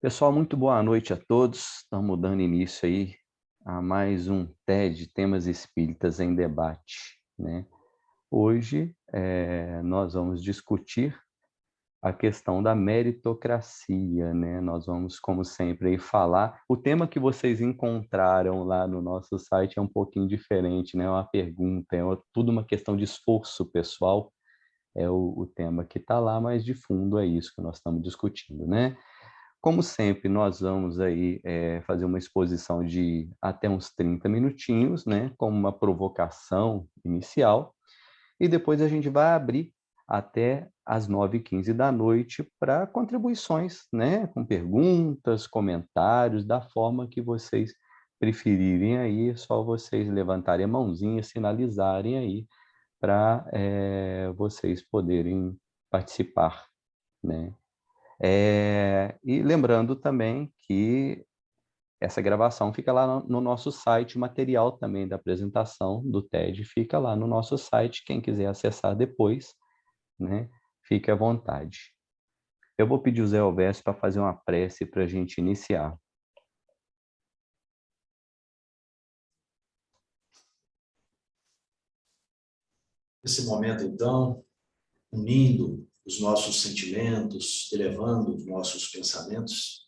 Pessoal, muito boa noite a todos. Estamos dando início aí a mais um TED, Temas Espíritas em Debate, né? Hoje nós vamos discutir a questão da meritocracia, né? Nós vamos, como sempre, aí falar. O tema que vocês encontraram lá no nosso site é um pouquinho diferente, né? É uma pergunta, tudo uma questão de esforço pessoal, é o tema que está lá, mas de fundo é isso que nós estamos discutindo, né? Como sempre, nós vamos aí fazer uma exposição de até uns 30 minutinhos, né, como uma provocação inicial, e depois a gente vai abrir até às 9h15 da noite para contribuições, né, com perguntas, comentários, da forma que vocês preferirem aí, é só vocês levantarem a mãozinha, sinalizarem aí para vocês poderem participar, né? E lembrando também que essa gravação fica lá no nosso site, o material também da apresentação do TED fica lá no nosso site, quem quiser acessar depois, né, fique à vontade. Eu vou pedir o Zé Alves para fazer uma prece para a gente iniciar. Nesse momento, então, unindo os nossos sentimentos, elevando os nossos pensamentos,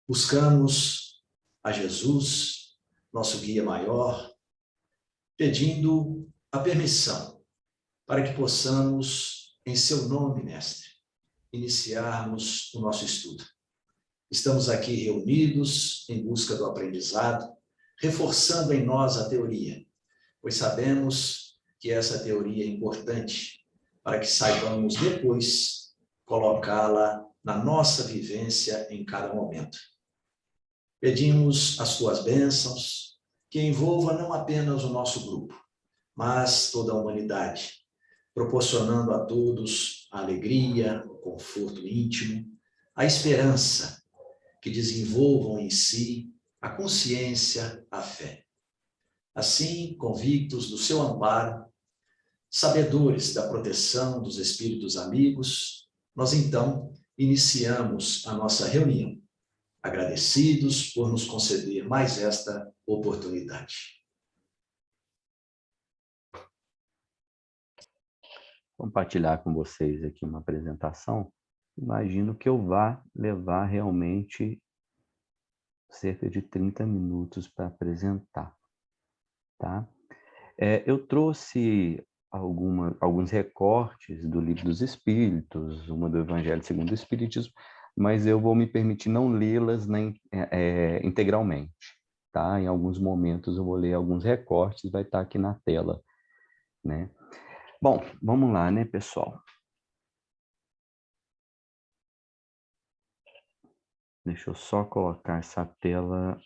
buscamos a Jesus, nosso guia maior, pedindo a permissão para que possamos, em seu nome, mestre, iniciarmos o nosso estudo. Estamos aqui reunidos em busca do aprendizado, reforçando em nós a teoria, pois sabemos que essa teoria é importante para que saibamos depois colocá-la na nossa vivência em cada momento. Pedimos as tuas bênçãos, que envolva não apenas o nosso grupo, mas toda a humanidade, proporcionando a todos a alegria, o conforto íntimo, a esperança, que desenvolvam em si a consciência, a fé. Assim, convictos do seu amparo, sabedores da proteção dos espíritos amigos, nós então iniciamos a nossa reunião, agradecidos por nos conceder mais esta oportunidade. Compartilhar com vocês aqui uma apresentação. Imagino que eu vá levar realmente cerca de 30 minutos para apresentar, tá? Eu trouxe alguns recortes do Livro dos Espíritos, uma do Evangelho segundo o Espiritismo, mas eu vou me permitir não lê-las integralmente, tá? Em alguns momentos eu vou ler alguns recortes, vai estar aqui na tela, né? Bom, vamos lá, né, pessoal? Deixa eu só colocar essa tela.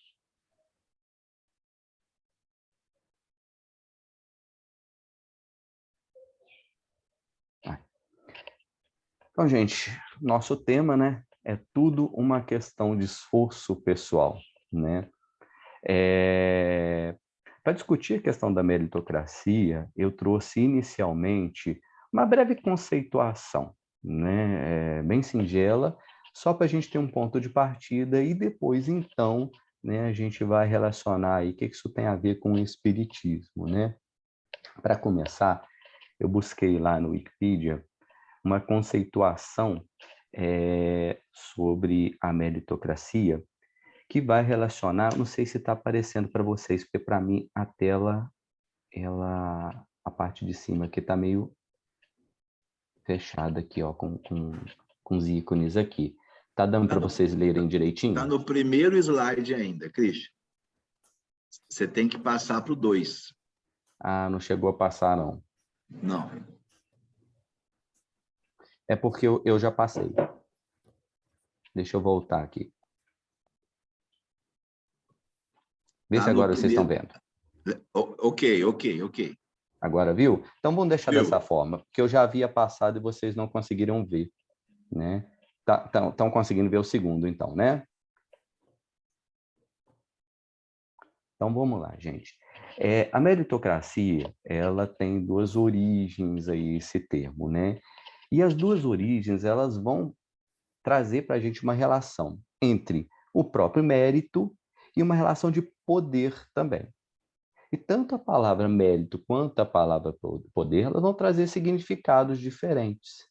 Então, gente, nosso tema, né, é tudo uma questão de esforço pessoal, né? Para discutir a questão da meritocracia, eu trouxe inicialmente uma breve conceituação, né, bem singela, só para a gente ter um ponto de partida e depois, então, né, a gente vai relacionar aí o que isso tem a ver com o espiritismo, né? Para começar, eu busquei lá no Wikipedia uma conceituação sobre a meritocracia, que vai relacionar, não sei se está aparecendo para vocês, porque para mim a tela, a parte de cima aqui está meio fechada aqui, ó, com os ícones aqui. Tá dando para vocês lerem direitinho? Está no primeiro slide ainda, Cristian. Você tem que passar para o 2. Ah, não chegou a passar, não. Não. É porque eu já passei. Deixa eu voltar aqui. Vê se agora vocês estão vendo. Ok. Agora, viu? Então vamos deixar Viu? dessa forma, porque eu já havia passado e vocês não conseguiram ver, né? Estão conseguindo ver o segundo, então, né? Então vamos lá, gente. A meritocracia, ela tem duas origens aí, esse termo, né? E as duas origens, elas vão trazer para a gente uma relação entre o próprio mérito e uma relação de poder também. E tanto a palavra mérito quanto a palavra poder, elas vão trazer significados diferentes,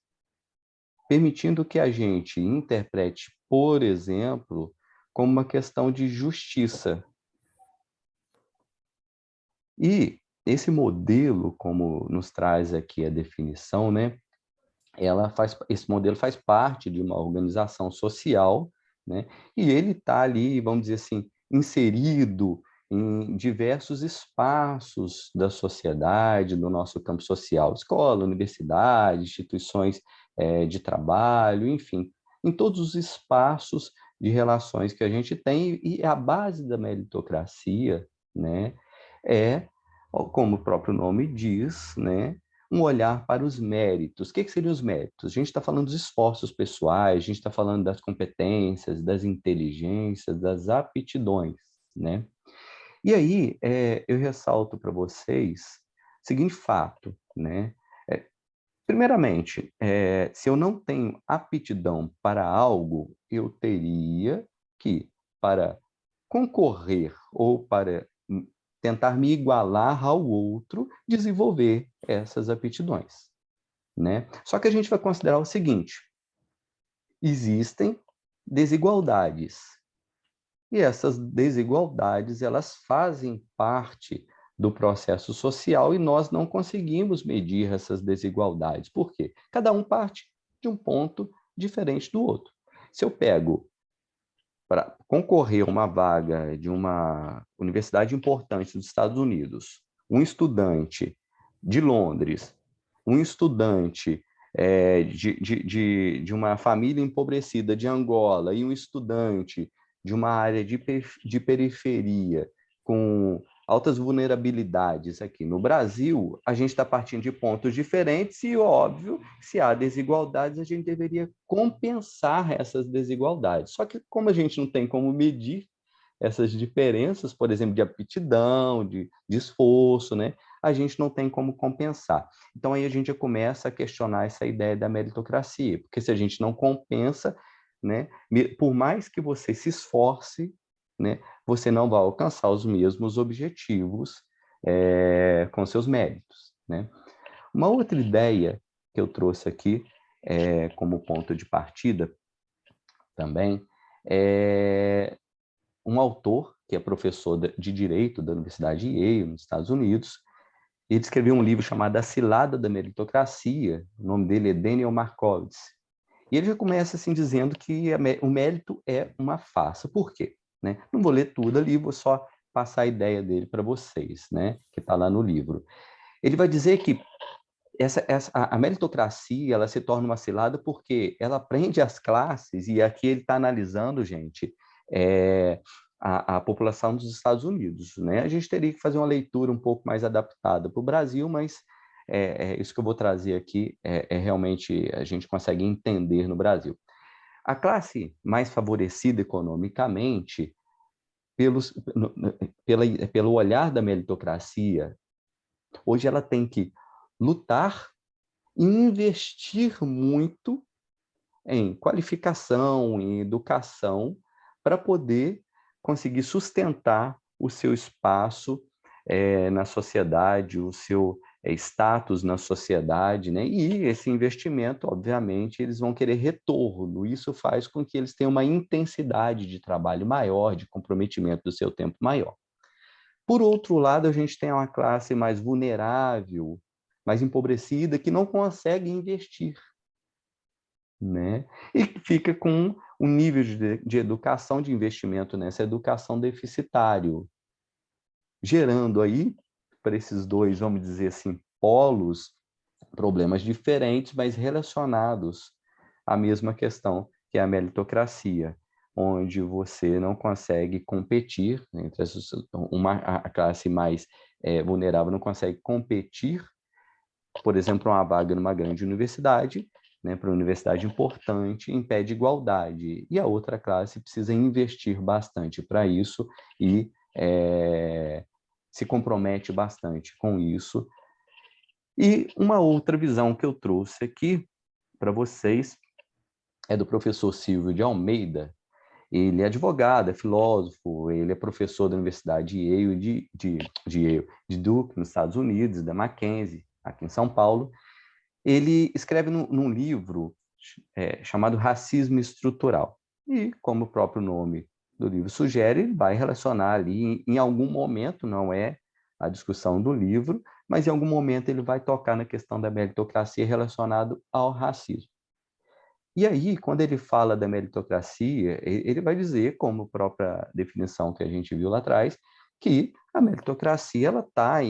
permitindo que a gente interprete, por exemplo, como uma questão de justiça. E esse modelo, como nos traz aqui a definição, né, esse modelo faz parte de uma organização social, né, e ele está ali, vamos dizer assim, inserido em diversos espaços da sociedade, do nosso campo social, escola, universidade, instituições de trabalho, enfim, em todos os espaços de relações que a gente tem, e a base da meritocracia, né, é, como o próprio nome diz, né, um olhar para os méritos. O que seriam os méritos? A gente está falando dos esforços pessoais, a gente está falando das competências, das inteligências, das aptidões, né? E aí, eu ressalto para vocês o seguinte fato, né? Primeiramente, se eu não tenho aptidão para algo, eu teria que, para concorrer ou para tentar me igualar ao outro, desenvolver essas aptidões, né? Só que a gente vai considerar o seguinte: existem desigualdades. E essas desigualdades, elas fazem parte do processo social e nós não conseguimos medir essas desigualdades. Por quê? Cada um parte de um ponto diferente do outro. Se eu pego para concorrer a uma vaga de uma universidade importante dos Estados Unidos, um estudante de Londres, um estudante de uma família empobrecida de Angola e um estudante de uma área de periferia com altas vulnerabilidades aqui no Brasil, a gente está partindo de pontos diferentes e, óbvio, se há desigualdades, a gente deveria compensar essas desigualdades. Só que, como a gente não tem como medir essas diferenças, por exemplo, de aptidão, de esforço, né, a gente não tem como compensar. Então, aí a gente já começa a questionar essa ideia da meritocracia, porque se a gente não compensa, né, por mais que você se esforce, né, você não vai alcançar os mesmos objetivos com seus méritos, né? Uma outra ideia que eu trouxe aqui como ponto de partida também é um autor que é professor de Direito da Universidade de Yale, nos Estados Unidos. Ele escreveu um livro chamado A Cilada da Meritocracia. O nome dele é Daniel Markovits. E ele já começa assim dizendo que o mérito é uma farsa. Por quê? Né? Não vou ler tudo ali, vou só passar a ideia dele para vocês, né? Que está lá no livro. Ele vai dizer que a meritocracia ela se torna uma cilada porque ela prende as classes, e aqui ele está analisando, gente, a população dos Estados Unidos, né? A gente teria que fazer uma leitura um pouco mais adaptada para o Brasil, mas isso que eu vou trazer aqui realmente a gente consegue entender no Brasil. A classe mais favorecida economicamente, pelo olhar da meritocracia, hoje ela tem que lutar e investir muito em qualificação, em educação, para poder conseguir sustentar o seu espaço na sociedade, o seu status na sociedade, né? E esse investimento, obviamente, eles vão querer retorno. Isso faz com que eles tenham uma intensidade de trabalho maior, de comprometimento do seu tempo maior. Por outro lado, a gente tem uma classe mais vulnerável, mais empobrecida, que não consegue investir, né? E fica com um nível de educação, de investimento nessa educação deficitário, gerando aí, para esses dois, vamos dizer assim, polos, problemas diferentes, mas relacionados à mesma questão, que é a meritocracia, onde você não consegue competir, entre a classe mais vulnerável não consegue competir, por exemplo, uma vaga numa grande universidade, né, para uma universidade importante, impede igualdade. E a outra classe precisa investir bastante para isso e se compromete bastante com isso. E uma outra visão que eu trouxe aqui para vocês é do professor Silvio de Almeida. Ele é advogado, é filósofo, ele é professor da Universidade de Yale, de Duke, nos Estados Unidos, da Mackenzie, aqui em São Paulo. Ele escreve num livro chamado Racismo Estrutural. E, como o próprio nome do livro sugere, ele vai relacionar ali, em algum momento, não é a discussão do livro, mas em algum momento ele vai tocar na questão da meritocracia relacionado ao racismo. E aí, quando ele fala da meritocracia, ele vai dizer, como a própria definição que a gente viu lá atrás, que a meritocracia está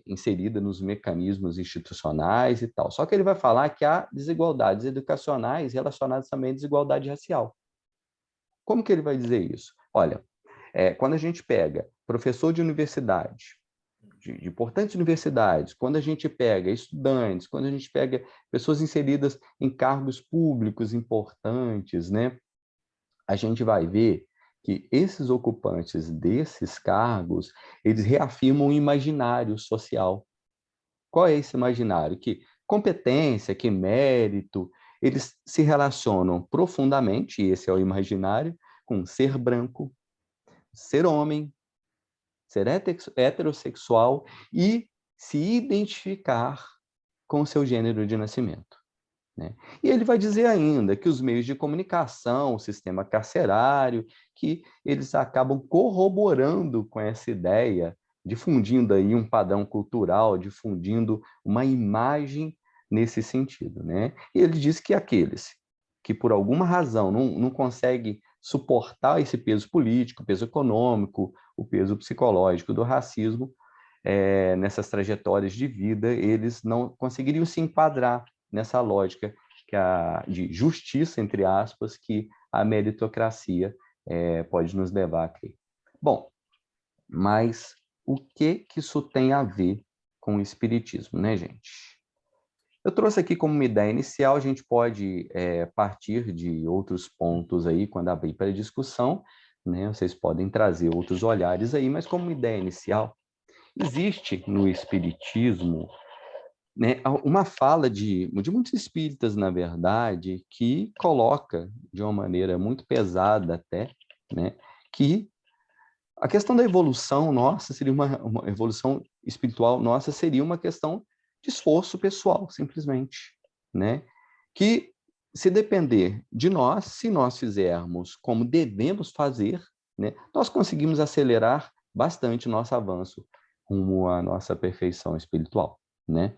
inserida nos mecanismos institucionais e tal. Só que ele vai falar que há desigualdades educacionais relacionadas também à desigualdade racial. Como que ele vai dizer isso? Olha, quando a gente pega professor de universidade, de importantes universidades, quando a gente pega estudantes, quando a gente pega pessoas inseridas em cargos públicos importantes, né, a gente vai ver que esses ocupantes desses cargos, eles reafirmam um imaginário social. Qual é esse imaginário? Que competência, que mérito, eles se relacionam profundamente, e esse é o imaginário, com ser branco, ser homem, ser heterossexual e se identificar com o seu gênero de nascimento, né? E ele vai dizer ainda que os meios de comunicação, o sistema carcerário, que eles acabam corroborando com essa ideia, difundindo aí um padrão cultural, difundindo uma imagem nesse sentido, né? E ele diz que aqueles que por alguma razão não conseguem suportar esse peso político, peso econômico, o peso psicológico do racismo, nessas trajetórias de vida, eles não conseguiriam se enquadrar nessa lógica de justiça, entre aspas, que a meritocracia pode nos levar a crer. Bom, mas o que isso tem a ver com o espiritismo, né, gente? Eu trouxe aqui como uma ideia inicial, a gente pode partir de outros pontos aí, quando abrir para discussão, né? Vocês podem trazer outros olhares aí, mas como ideia inicial, existe no espiritismo, né, uma fala de muitos espíritas, na verdade, que coloca de uma maneira muito pesada até, né, que a questão da evolução nossa seria uma evolução espiritual nossa seria uma questão de esforço pessoal, simplesmente, né? Que se depender de nós, se nós fizermos como devemos fazer, né, nós conseguimos acelerar bastante o nosso avanço rumo à nossa perfeição espiritual, né?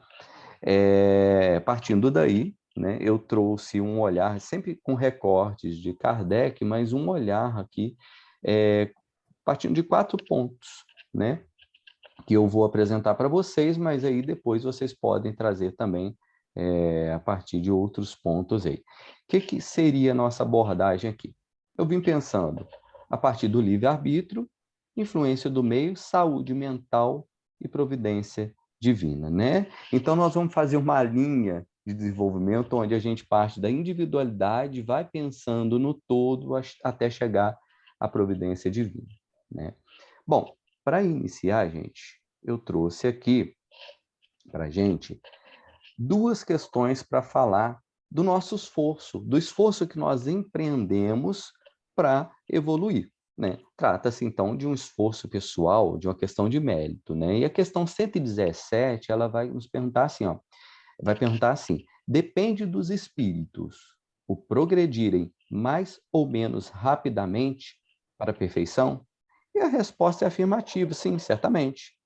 Partindo daí, né, eu trouxe um olhar, sempre com recortes de Kardec, mas um olhar aqui, partindo de 4 pontos, né, que eu vou apresentar para vocês, mas aí depois vocês podem trazer também a partir de outros pontos aí. O que seria a nossa abordagem aqui? Eu vim pensando a partir do livre-arbítrio, influência do meio, saúde mental e providência divina, né? Então, nós vamos fazer uma linha de desenvolvimento onde a gente parte da individualidade, vai pensando no todo até chegar à providência divina, né? Bom, para iniciar, gente, eu trouxe aqui para a gente 2 questões para falar do nosso esforço, do esforço que nós empreendemos para evoluir, né? Trata-se, então, de um esforço pessoal, de uma questão de mérito, né? E a questão 117, ela vai nos perguntar assim, ó, vai perguntar assim, depende dos espíritos o progredirem mais ou menos rapidamente para a perfeição? E a resposta é afirmativa, sim, certamente.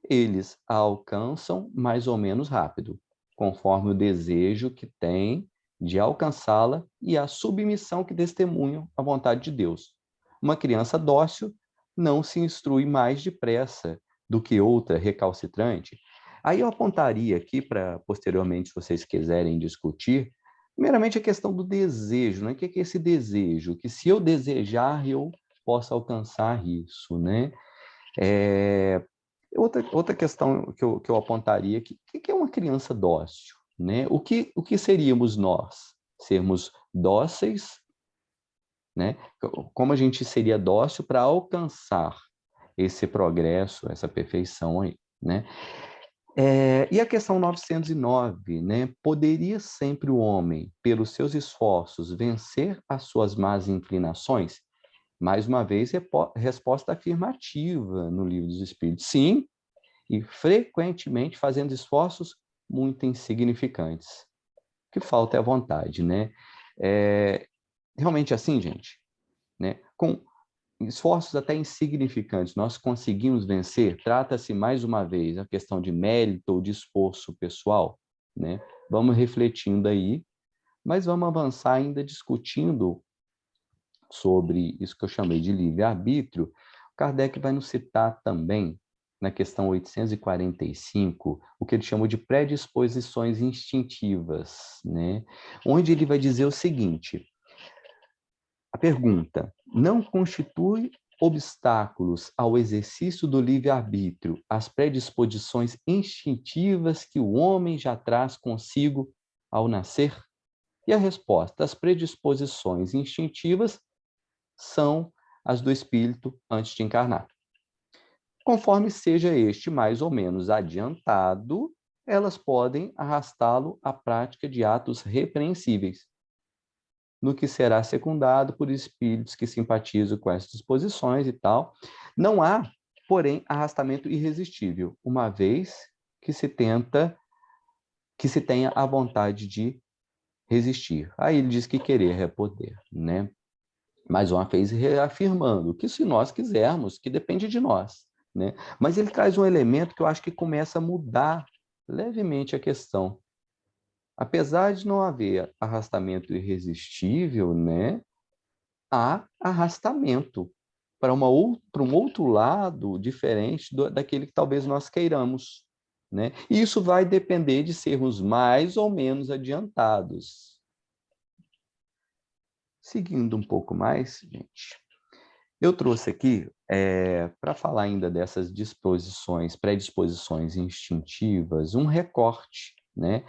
Eles a alcançam mais ou menos rápido, conforme o desejo que têm de alcançá-la e a submissão que testemunham à vontade de Deus. Uma criança dócil não se instrui mais depressa do que outra recalcitrante. Aí eu apontaria aqui para, posteriormente, se vocês quiserem discutir, primeiramente a questão do desejo, né? O que é esse desejo? Que se eu desejar, eu possa alcançar isso, né? Outra questão que eu apontaria aqui, o que é uma criança dócil, né? O que seríamos nós? Sermos dóceis, né? Como a gente seria dócil para alcançar esse progresso, essa perfeição aí, né? E a questão 909, né? Poderia sempre o homem, pelos seus esforços, vencer as suas más inclinações? Mais uma vez, resposta afirmativa no Livro dos Espíritos. Sim, e frequentemente fazendo esforços muito insignificantes. O que falta é a vontade, né? Realmente assim, gente, né? Com esforços até insignificantes, nós conseguimos vencer. Trata-se, mais uma vez, a questão de mérito ou de esforço pessoal, né? Vamos refletindo aí, mas vamos avançar ainda discutindo sobre isso que eu chamei de livre-arbítrio. Kardec vai nos citar também, na questão 845, o que ele chamou de predisposições instintivas, né? Onde ele vai dizer o seguinte: a pergunta: não constitui obstáculos ao exercício do livre-arbítrio as predisposições instintivas que o homem já traz consigo ao nascer? E a resposta: as predisposições instintivas são as do espírito antes de encarnar. Conforme seja este mais ou menos adiantado, elas podem arrastá-lo à prática de atos repreensíveis, no que será secundado por espíritos que simpatizam com essas disposições e tal. Não há, porém, arrastamento irresistível, uma vez que se tenha a vontade de resistir. Aí ele diz que querer é poder, né? Mais uma vez reafirmando que se nós quisermos, que depende de nós, né? Mas ele traz um elemento que eu acho que começa a mudar levemente a questão. Apesar de não haver arrastamento irresistível, né, há arrastamento para um outro lado diferente daquele que talvez nós queiramos, né? E isso vai depender de sermos mais ou menos adiantados. Seguindo um pouco mais, gente, eu trouxe aqui, para falar ainda dessas predisposições instintivas, um recorte, né?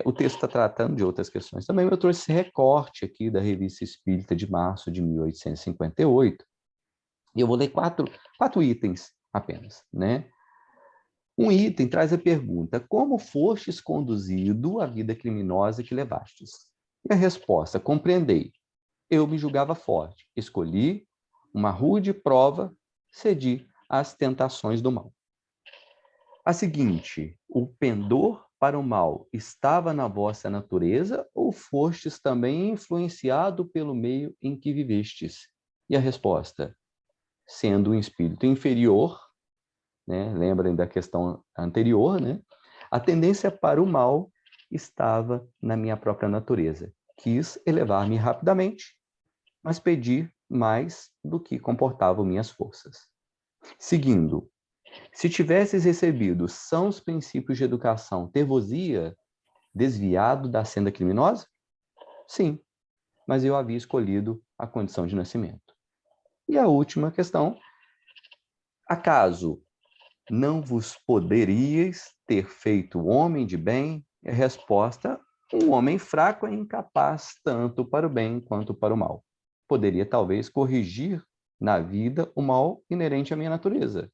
O texto está tratando de outras questões também, mas eu trouxe esse recorte aqui da Revista Espírita de março de 1858, e eu vou ler quatro itens apenas, né? Um item traz a pergunta: como fostes conduzido à vida criminosa que levastes? E a resposta: compreendei. Eu me julgava forte, escolhi uma rude prova, cedi às tentações do mal. A seguinte: o pendor para o mal estava na vossa natureza ou fostes também influenciado pelo meio em que vivestes? E a resposta: sendo um espírito inferior, né? Lembrem da questão anterior, né? A tendência para o mal estava na minha própria natureza. Quis elevar-me rapidamente, mas pedi mais do que comportavam minhas forças. Seguindo, se tivesses recebido sãos princípios de educação, ter-vos-ia desviado da senda criminosa? Sim, mas eu havia escolhido a condição de nascimento. E a última questão: acaso não vos poderíeis ter feito homem de bem? E a resposta: um homem fraco é incapaz tanto para o bem quanto para o mal. Poderia talvez corrigir na vida o mal inerente à minha natureza,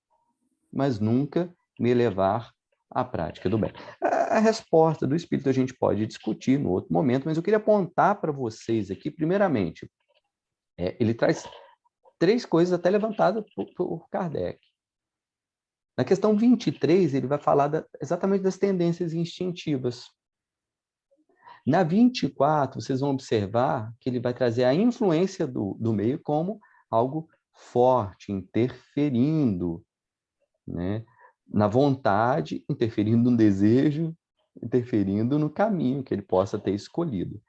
mas nunca me levar à prática do bem. A resposta do Espírito a gente pode discutir no outro momento, mas eu queria apontar para vocês aqui, primeiramente, ele traz três coisas até levantadas por Kardec. Na questão 23, ele vai falar exatamente das tendências instintivas. Na 24, vocês vão observar que ele vai trazer a influência do meio como algo forte, interferindo, né? Na vontade, interferindo no desejo, interferindo no caminho que ele possa ter escolhido.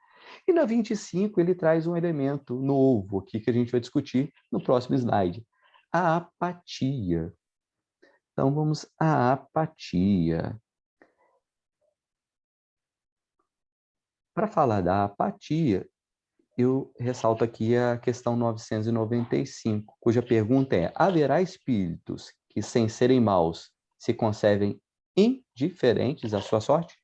E na 25, ele traz um elemento novo aqui que a gente vai discutir no próximo slide: a apatia. Então, vamos à apatia. Para falar da apatia, eu ressalto aqui a questão 995, cuja pergunta é: haverá espíritos que, sem serem maus, se conservem indiferentes à sua sorte?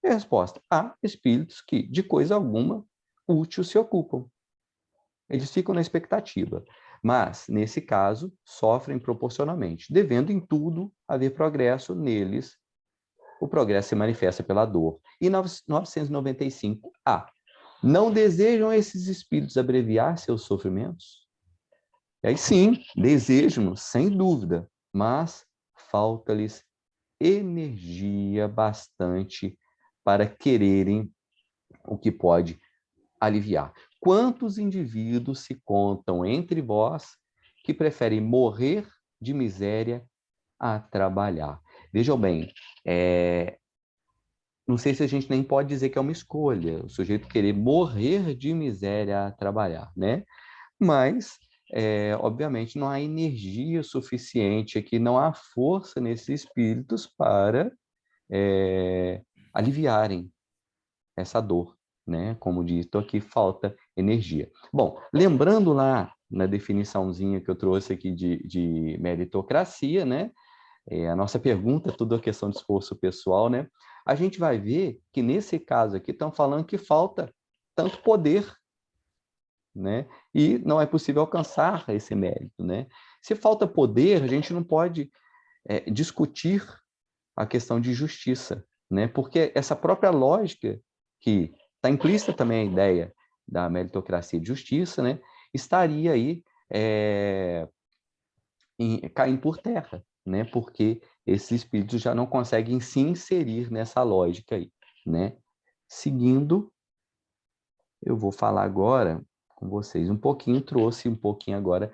E a resposta: há espíritos que, de coisa alguma, útil se ocupam. Eles ficam na expectativa, mas, nesse caso, sofrem proporcionalmente, devendo em tudo haver progresso neles o progresso se manifesta pela dor. E 995A. Não desejam esses espíritos abreviar seus sofrimentos? E aí sim, desejam, sem dúvida, mas falta-lhes energia bastante para quererem o que pode aliviar. Quantos indivíduos se contam entre vós que preferem morrer de miséria a trabalhar? Vejam bem, não sei se a gente nem pode dizer que é uma escolha, o sujeito querer morrer de miséria a trabalhar, né? Mas, obviamente, não há energia suficiente aqui, não há força nesses espíritos para aliviarem essa dor, né? Como dito aqui, falta energia. Bom, lembrando lá na definiçãozinha que eu trouxe aqui de meritocracia, né? A nossa pergunta, tudo a questão de esforço pessoal, né? A gente vai ver que nesse caso aqui estão falando que falta tanto poder, né? E não é possível alcançar esse mérito, né? Se falta poder, a gente não pode discutir a questão de justiça, né? Porque essa própria lógica que está implícita também a ideia da meritocracia de justiça, né? Estaria aí caindo por terra, né? Porque esses espíritos já não conseguem se inserir nessa lógica aí, né? Seguindo, eu vou falar agora com vocês um pouquinho, trouxe um pouquinho agora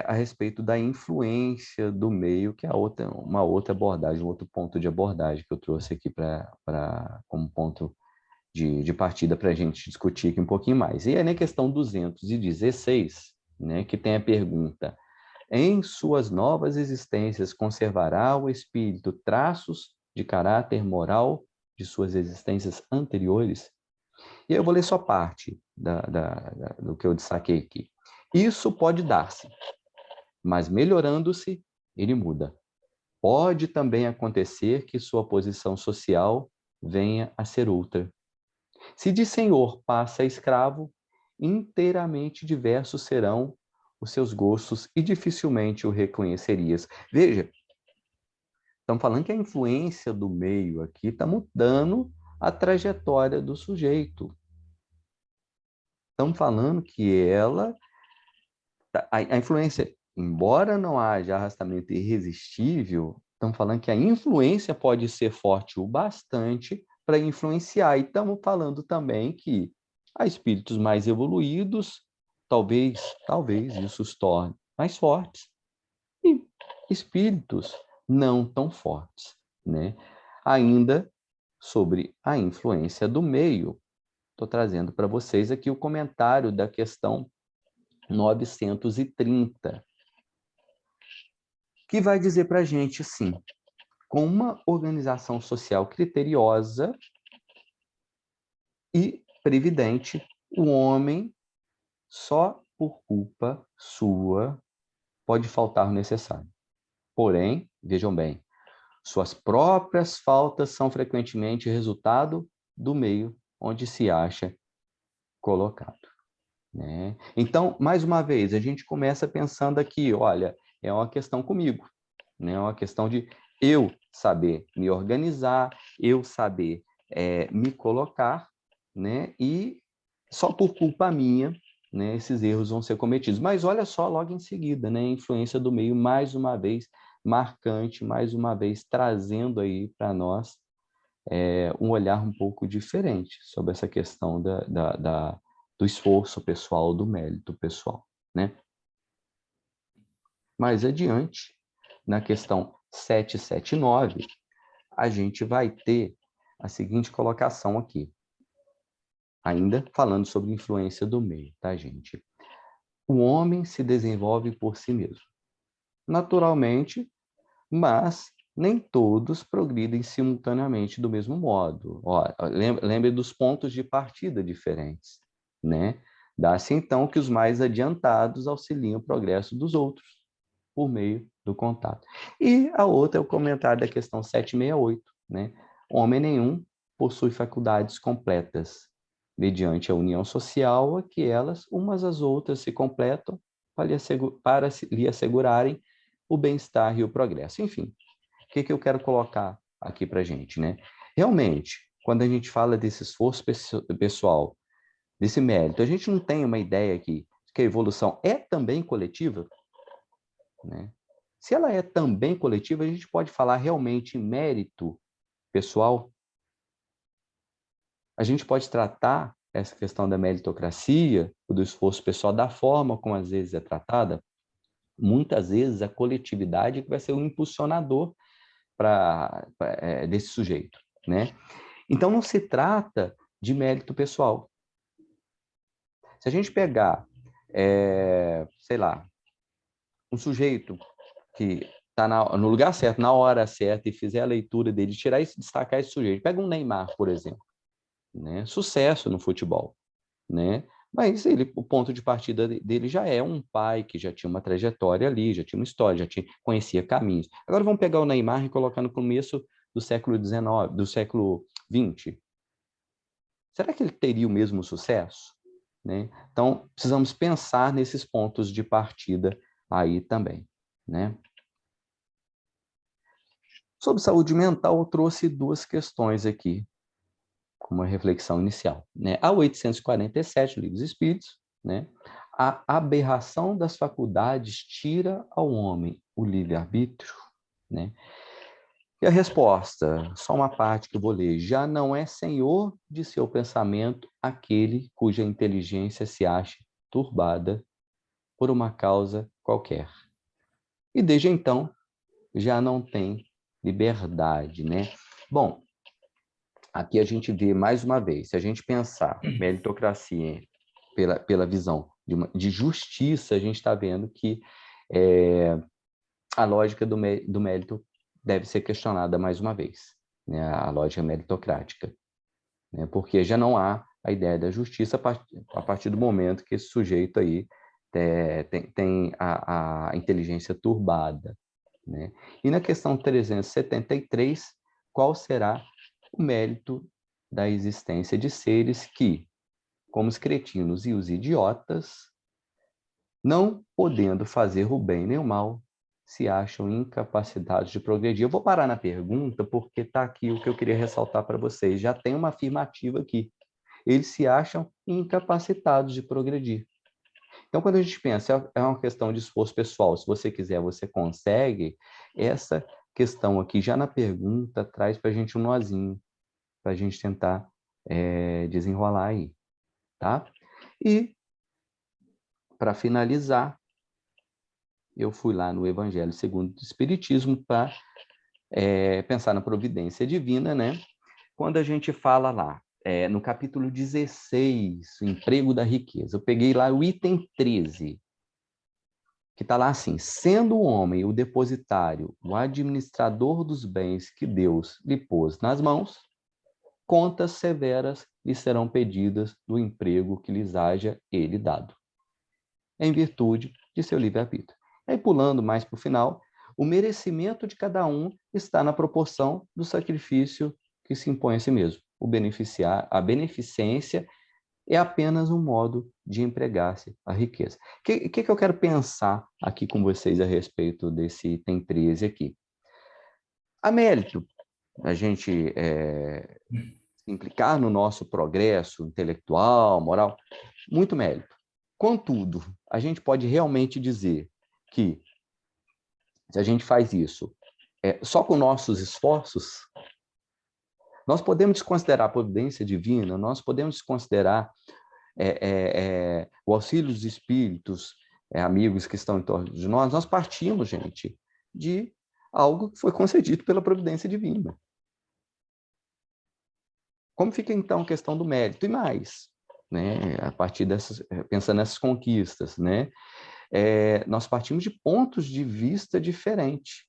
a respeito da influência do meio, que é uma outra abordagem, um outro ponto de abordagem que eu trouxe aqui como ponto de partida para a gente discutir aqui um pouquinho mais. E aí na questão 216, né, que tem a pergunta: em suas novas existências conservará o espírito traços de caráter moral de suas existências anteriores? E eu vou ler só parte do que eu destaquei aqui. Isso pode dar-se, mas melhorando-se, ele muda. Pode também acontecer que sua posição social venha a ser outra. Se de senhor passa a escravo, inteiramente diversos serão os seus gostos e dificilmente o reconhecerias. Veja, estamos falando que a influência do meio aqui está mudando a trajetória do sujeito. Estamos falando que a influência, embora não haja arrastamento irresistível, estamos falando que a influência pode ser forte o bastante para influenciar. E estamos falando também que há espíritos mais evoluídos, talvez isso os torne mais fortes, e espíritos não tão fortes, né? Ainda sobre a influência do meio, estou trazendo para vocês aqui o comentário da questão 930, que vai dizer para a gente assim: com uma organização social criteriosa e previdente, o homem, só por culpa sua, pode faltar o necessário. Porém, vejam bem, suas próprias faltas são frequentemente resultado do meio onde se acha colocado, né? Então, mais uma vez, a gente começa pensando aqui, olha, é uma questão comigo, né? É uma questão de eu saber me organizar, eu saber me colocar, né? E só por culpa minha, né, esses erros vão ser cometidos. Mas olha só, logo em seguida, né, a influência do meio, mais uma vez, marcante, mais uma vez, trazendo aí para nós um olhar um pouco diferente sobre essa questão do esforço pessoal, do mérito pessoal, né? Mais adiante, na questão 779, a gente vai ter a seguinte colocação aqui, ainda falando sobre influência do meio, tá, gente? O homem se desenvolve por si mesmo, naturalmente, mas nem todos progridem simultaneamente do mesmo modo. Lembre dos pontos de partida diferentes, né? Dá-se então que os mais adiantados auxiliam o progresso dos outros por meio do contato. E a outra é o comentário da questão 768, né? Homem nenhum possui faculdades completas, mediante a união social a que elas, umas às outras, se completam para lhe assegurarem o bem-estar e o progresso. Enfim, o que eu quero colocar aqui para a gente, né? Realmente, quando a gente fala desse esforço pessoal, desse mérito, a gente não tem uma ideia aqui que a evolução é também coletiva, né? Se ela é também coletiva, a gente pode falar realmente em mérito pessoal. A gente pode tratar essa questão da meritocracia, do esforço pessoal, da forma como às vezes é tratada. Muitas vezes a coletividade que vai ser o impulsionador desse sujeito, né? Então não se trata de mérito pessoal. Se a gente pegar, sei lá, um sujeito que está no lugar certo, na hora certa, e fizer a leitura dele, tirar e destacar esse sujeito. Pega um Neymar, por exemplo, né? Sucesso no futebol, né? Mas o ponto de partida dele já é um pai que já tinha uma trajetória ali, já tinha uma história, conhecia caminhos. Agora vamos pegar o Neymar e colocar no começo do século XIX, do século XX. Será que ele teria o mesmo sucesso? Né? Então, precisamos pensar nesses pontos de partida aí também, né? Sobre saúde mental, eu trouxe duas questões aqui, como uma reflexão inicial. Né? A 847, Livros Espíritos, né? A aberração das faculdades tira ao homem o livre-arbítrio, né? E a resposta, só uma parte que eu vou ler, já não é senhor de seu pensamento aquele cuja inteligência se acha turbada por uma causa qualquer. E desde então, já não tem liberdade, né? Bom, aqui a gente vê mais uma vez, se a gente pensar meritocracia pela visão de justiça, a gente está vendo que a lógica do mérito deve ser questionada mais uma vez, né? A lógica meritocrática, né? Porque já não há a ideia da justiça a partir do momento que esse sujeito aí tem a inteligência turbada, né? E na questão 373, qual será o mérito da existência de seres que, como os cretinos e os idiotas, não podendo fazer o bem nem o mal, se acham incapacitados de progredir? Eu vou parar na pergunta porque está aqui o que eu queria ressaltar para vocês. Já tem uma afirmativa aqui. Eles se acham incapacitados de progredir. Então, quando a gente pensa, é uma questão de esforço pessoal. Se você quiser, você consegue. Essa questão aqui, já na pergunta, traz para a gente um nozinho, para a gente tentar desenrolar aí, tá? E, para finalizar, eu fui lá no Evangelho segundo o Espiritismo para pensar na providência divina, né? Quando a gente fala lá, no capítulo 16, o emprego da riqueza, eu peguei lá o item 13, que está lá assim: sendo o homem o depositário, o administrador dos bens que Deus lhe pôs nas mãos, contas severas lhe serão pedidas do emprego que lhes haja ele dado, em virtude de seu livre-arbítrio. Aí, pulando mais para o final, o merecimento de cada um está na proporção do sacrifício que se impõe a si mesmo. A beneficência é apenas um modo de empregar-se a riqueza. O que eu quero pensar aqui com vocês a respeito desse item 13 aqui? A mérito, a gente implicar no nosso progresso intelectual, moral, muito mérito. Contudo, a gente pode realmente dizer que, se a gente faz isso só com nossos esforços, nós podemos desconsiderar a providência divina, nós podemos desconsiderar o auxílio dos espíritos, amigos que estão em torno de nós partimos, gente, de algo que foi concedido pela providência divina. Como fica, então, a questão do mérito? E mais, né, a partir dessas, pensando nessas conquistas, né, nós partimos de pontos de vista diferentes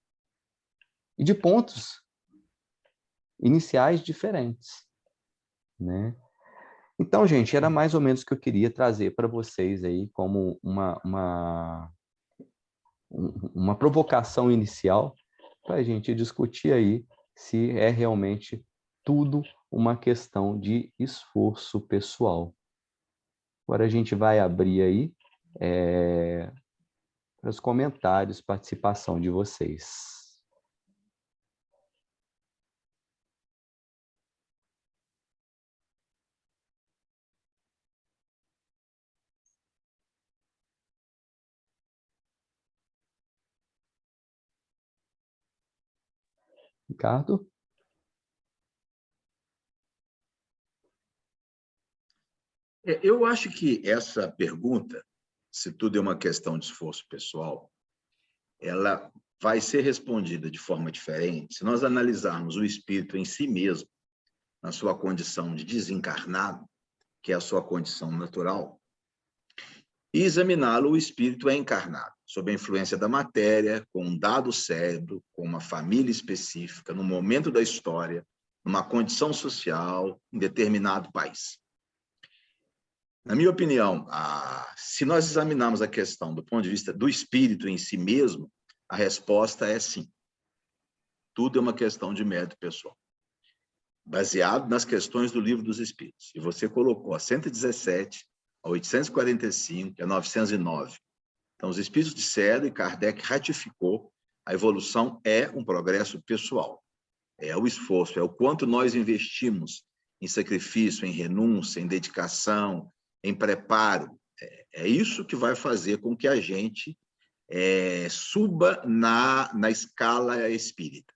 e de pontos iniciais diferentes, né? Então, gente, era mais ou menos o que eu queria trazer para vocês aí como uma provocação inicial para a gente discutir aí se é realmente tudo uma questão de esforço pessoal. Agora a gente vai abrir aí para os comentários, participação de vocês. Ricardo? Eu acho que essa pergunta, se tudo é uma questão de esforço pessoal, ela vai ser respondida de forma diferente se nós analisarmos o espírito em si mesmo, na sua condição de desencarnado, que é a sua condição natural, e examiná-lo, o espírito é encarnado, sob a influência da matéria, com um dado cérebro, com uma família específica, no momento da história, numa condição social, em determinado país. Na minha opinião, se nós examinarmos a questão do ponto de vista do espírito em si mesmo, a resposta é sim. Tudo é uma questão de mérito pessoal, baseado nas questões do Livro dos Espíritos. E você colocou a 117, a 845 e a 909. Então, os Espíritos disseram e Kardec ratificou: a evolução é um progresso pessoal. É o esforço, é o quanto nós investimos em sacrifício, em renúncia, em dedicação, em preparo. É isso que vai fazer com que a gente suba na escala espírita.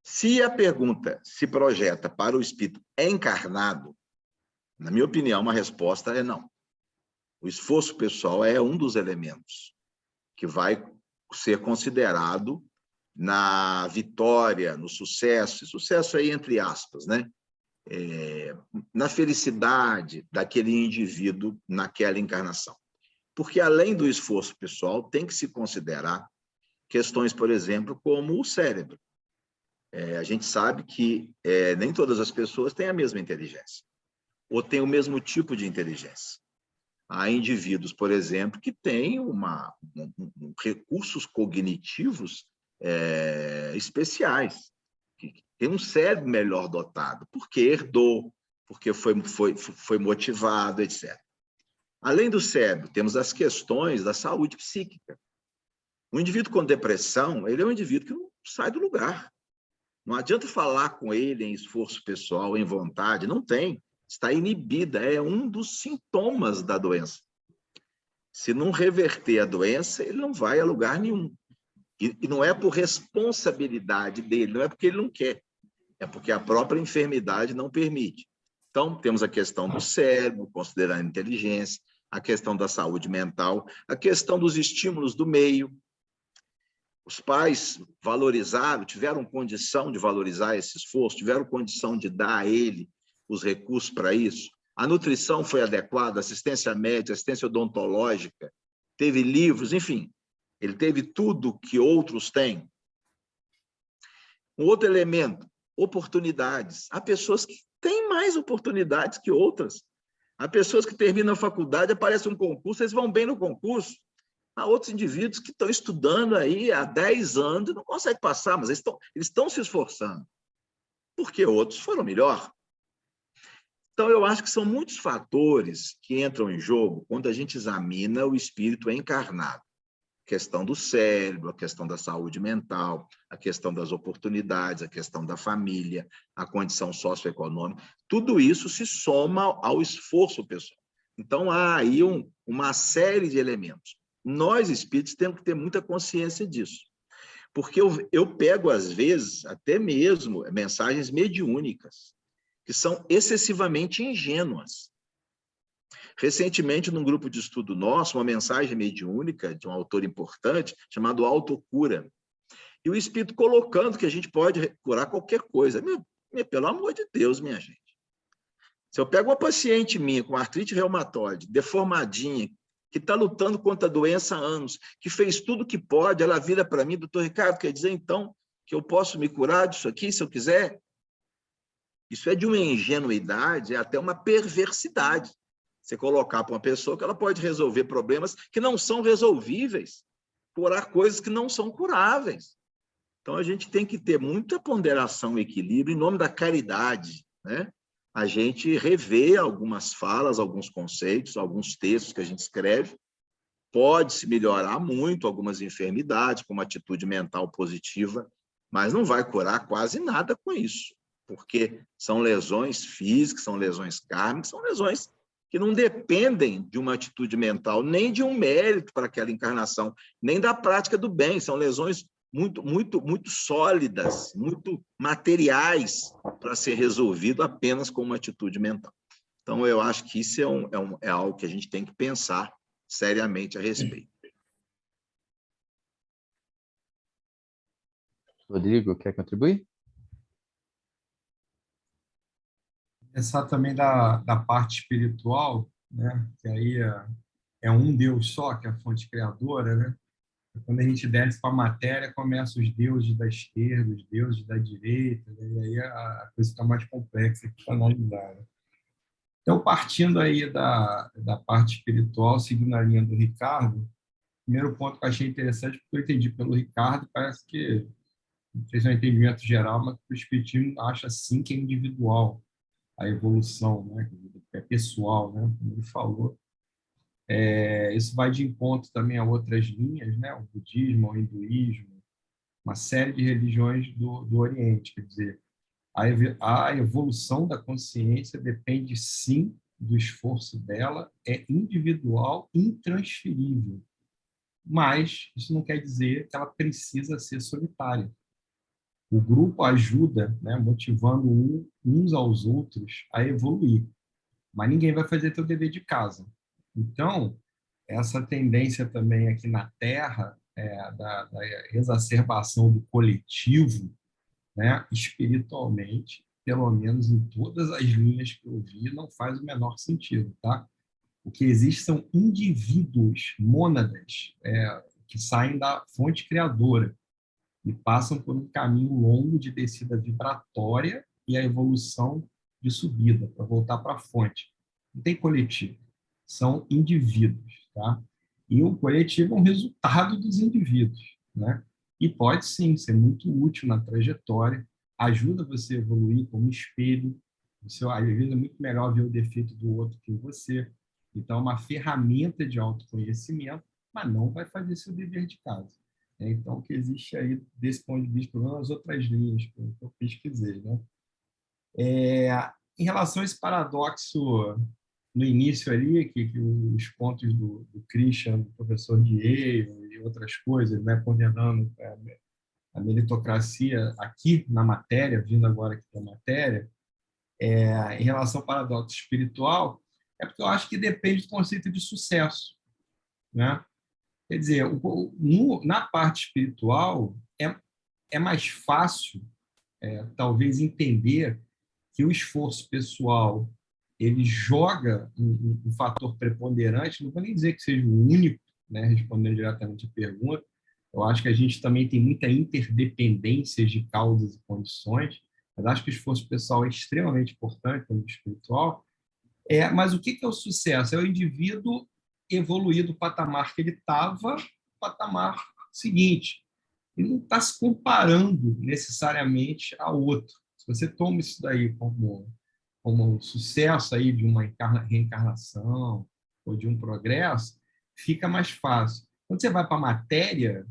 Se a pergunta se projeta para o espírito encarnado, na minha opinião, uma resposta é não. O esforço pessoal é um dos elementos que vai ser considerado na vitória, no sucesso, sucesso aí entre aspas, né? Na felicidade daquele indivíduo naquela encarnação. Porque, além do esforço pessoal, tem que se considerar questões, por exemplo, como o cérebro. A gente sabe que nem todas as pessoas têm a mesma inteligência, ou têm o mesmo tipo de inteligência. Há indivíduos, por exemplo, que têm recursos cognitivos especiais, que tem um cérebro melhor dotado, porque herdou, porque foi motivado, etc. Além do cérebro, temos as questões da saúde psíquica. Um indivíduo com depressão, ele é um indivíduo que não sai do lugar. Não adianta falar com ele em esforço pessoal, em vontade, não tem. Está inibida, é um dos sintomas da doença. Se não reverter a doença, ele não vai a lugar nenhum. E não é por responsabilidade dele, não é porque ele não quer, é porque a própria enfermidade não permite. Então, temos a questão do cérebro, considerando a inteligência, a questão da saúde mental, a questão dos estímulos do meio. Os pais valorizaram, tiveram condição de valorizar esse esforço, tiveram condição de dar a ele os recursos para isso. A nutrição foi adequada, assistência médica, assistência odontológica, teve livros, enfim, ele teve tudo que outros têm. Um outro elemento, oportunidades. Há pessoas que têm mais oportunidades que outras. Há pessoas que terminam a faculdade, aparece um concurso, eles vão bem no concurso. Há outros indivíduos que estão estudando aí há 10 anos e não conseguem passar, mas eles estão se esforçando, porque outros foram melhor. Então, eu acho que são muitos fatores que entram em jogo quando a gente examina o espírito encarnado. A questão do cérebro, a questão da saúde mental, a questão das oportunidades, a questão da família, a condição socioeconômica, tudo isso se soma ao esforço pessoal. Então, há aí uma série de elementos. Nós, espíritos, temos que ter muita consciência disso. Porque eu pego, às vezes, até mesmo mensagens mediúnicas, que são excessivamente ingênuas. Recentemente, num grupo de estudo nosso, uma mensagem mediúnica de um autor importante, chamado Autocura. E o espírito colocando que a gente pode curar qualquer coisa. Pelo amor de Deus, minha gente. Se eu pego uma paciente minha com artrite reumatoide, deformadinha, que está lutando contra a doença há anos, que fez tudo o que pode, ela vira para mim, doutor Ricardo, quer dizer, então, que eu posso me curar disso aqui, se eu quiser? Isso é de uma ingenuidade, é até uma perversidade. Você colocar para uma pessoa que ela pode resolver problemas que não são resolvíveis, curar coisas que não são curáveis. Então, a gente tem que ter muita ponderação e equilíbrio em nome da caridade, né? A gente revê algumas falas, alguns conceitos, alguns textos que a gente escreve, pode-se melhorar muito algumas enfermidades, como atitude mental positiva, mas não vai curar quase nada com isso, porque são lesões físicas, são lesões kármicas, são lesões que não dependem de uma atitude mental, nem de um mérito para aquela encarnação, nem da prática do bem, são lesões muito sólidas, muito materiais para ser resolvido apenas com uma atitude mental. Então, eu acho que isso é algo que a gente tem que pensar seriamente a respeito. Rodrigo, quer contribuir? Pensar também da parte espiritual, né? Que aí é um Deus só, que é a fonte criadora, né? Quando a gente desce para a matéria, começam os deuses da esquerda, os deuses da direita, né? E aí a coisa fica mais complexa para analisar, né? Então, partindo aí da parte espiritual, seguindo a linha do Ricardo, o primeiro ponto que eu achei interessante, porque eu entendi pelo Ricardo, parece que, não sei se é um entendimento geral, mas o Espiritismo acha sim que é individual a evolução, né? Que é pessoal, né? Como ele falou. Isso vai de encontro também a outras linhas, né? O budismo, o hinduísmo, uma série de religiões do Oriente. Quer dizer, a evolução da consciência depende, sim, do esforço dela, é individual, intransferível. Mas isso não quer dizer que ela precisa ser solitária. O grupo ajuda, né, motivando uns aos outros a evoluir. Mas ninguém vai fazer seu dever de casa. Então, essa tendência também aqui na Terra, da exacerbação do coletivo, né, espiritualmente, pelo menos em todas as linhas que eu vi, não faz o menor sentido, tá? O que existe são indivíduos, mônadas, que saem da fonte criadora e passam por um caminho longo de descida vibratória e a evolução de subida, para voltar para a fonte. Não tem coletivo, são indivíduos, tá? E o coletivo é um resultado dos indivíduos, né? E pode, sim, ser muito útil na trajetória, ajuda você a evoluir como espelho, às vezes é muito melhor ver o defeito do outro que você. Então, é uma ferramenta de autoconhecimento, mas não vai fazer seu dever de casa. Então, o que existe aí, desse ponto de vista, nas outras linhas que eu pesquisei, né? Em relação a esse paradoxo no início ali, que os pontos do Christian, do professor de Yale e outras coisas, né, condenando a meritocracia aqui na matéria, vindo agora aqui da matéria, em relação ao paradoxo espiritual, é porque eu acho que depende do conceito de sucesso, né? Quer dizer, na parte espiritual, é mais fácil, talvez, entender que o esforço pessoal ele joga um fator preponderante, não vou nem dizer que seja o único, né, respondendo diretamente a pergunta, eu acho que a gente também tem muita interdependência de causas e condições, mas acho que o esforço pessoal é extremamente importante no espiritual. Mas o que é o sucesso? É o indivíduo evoluir do patamar que ele estava, patamar seguinte. Ele não está se comparando necessariamente a outro. Se você toma isso daí como um sucesso aí de uma reencarnação ou de um progresso, fica mais fácil. Quando você vai para a matéria,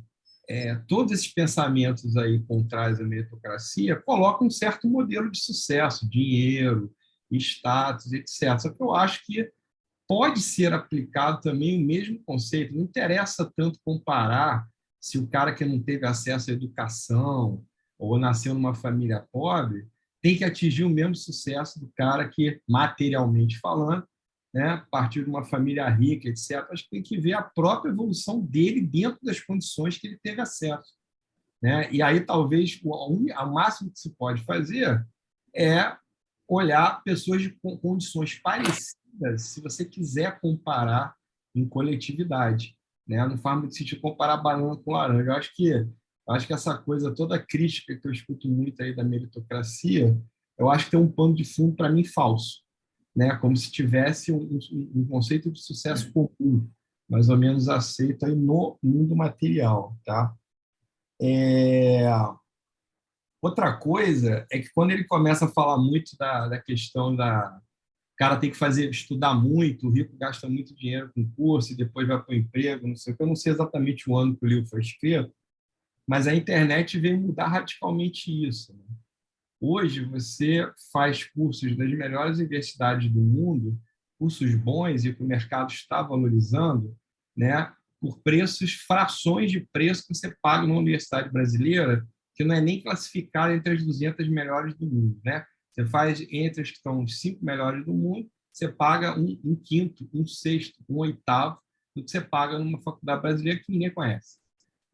todos esses pensamentos aí contrários à meritocracia colocam um certo modelo de sucesso, dinheiro, status, etc. Só que eu acho que pode ser aplicado também o mesmo conceito. Não interessa tanto comparar se o cara que não teve acesso à educação ou nasceu numa família pobre tem que atingir o mesmo sucesso do cara que, materialmente falando, né, a partir de uma família rica, etc. Acho que tem que ver a própria evolução dele dentro das condições que ele teve acesso, né? E aí, talvez, o máximo que se pode fazer é olhar pessoas com condições parecidas, se você quiser comparar em coletividade, né? Não faz muito sentido comparar banana com laranja. Eu acho que essa coisa, toda crítica que eu escuto muito aí da meritocracia, eu acho que tem um pano de fundo, para mim, falso, né? Como se tivesse um conceito de sucesso comum, mais ou menos aceito aí no mundo material, tá? Outra coisa é que quando ele começa a falar muito da questão da o cara tem que estudar muito, o rico gasta muito dinheiro com curso e depois vai para o emprego, não sei o que. Eu não sei exatamente o ano que o livro foi escrito, mas a internet veio mudar radicalmente isso, né? Hoje, você faz cursos das melhores universidades do mundo, cursos bons e que o mercado está valorizando, né, por preços, frações de preço que você paga numa universidade brasileira, que não é nem classificada entre as 200 melhores do mundo, né? Você faz entre as que estão os 5 melhores do mundo, você paga um quinto, um sexto, um oitavo do que você paga numa faculdade brasileira que ninguém conhece,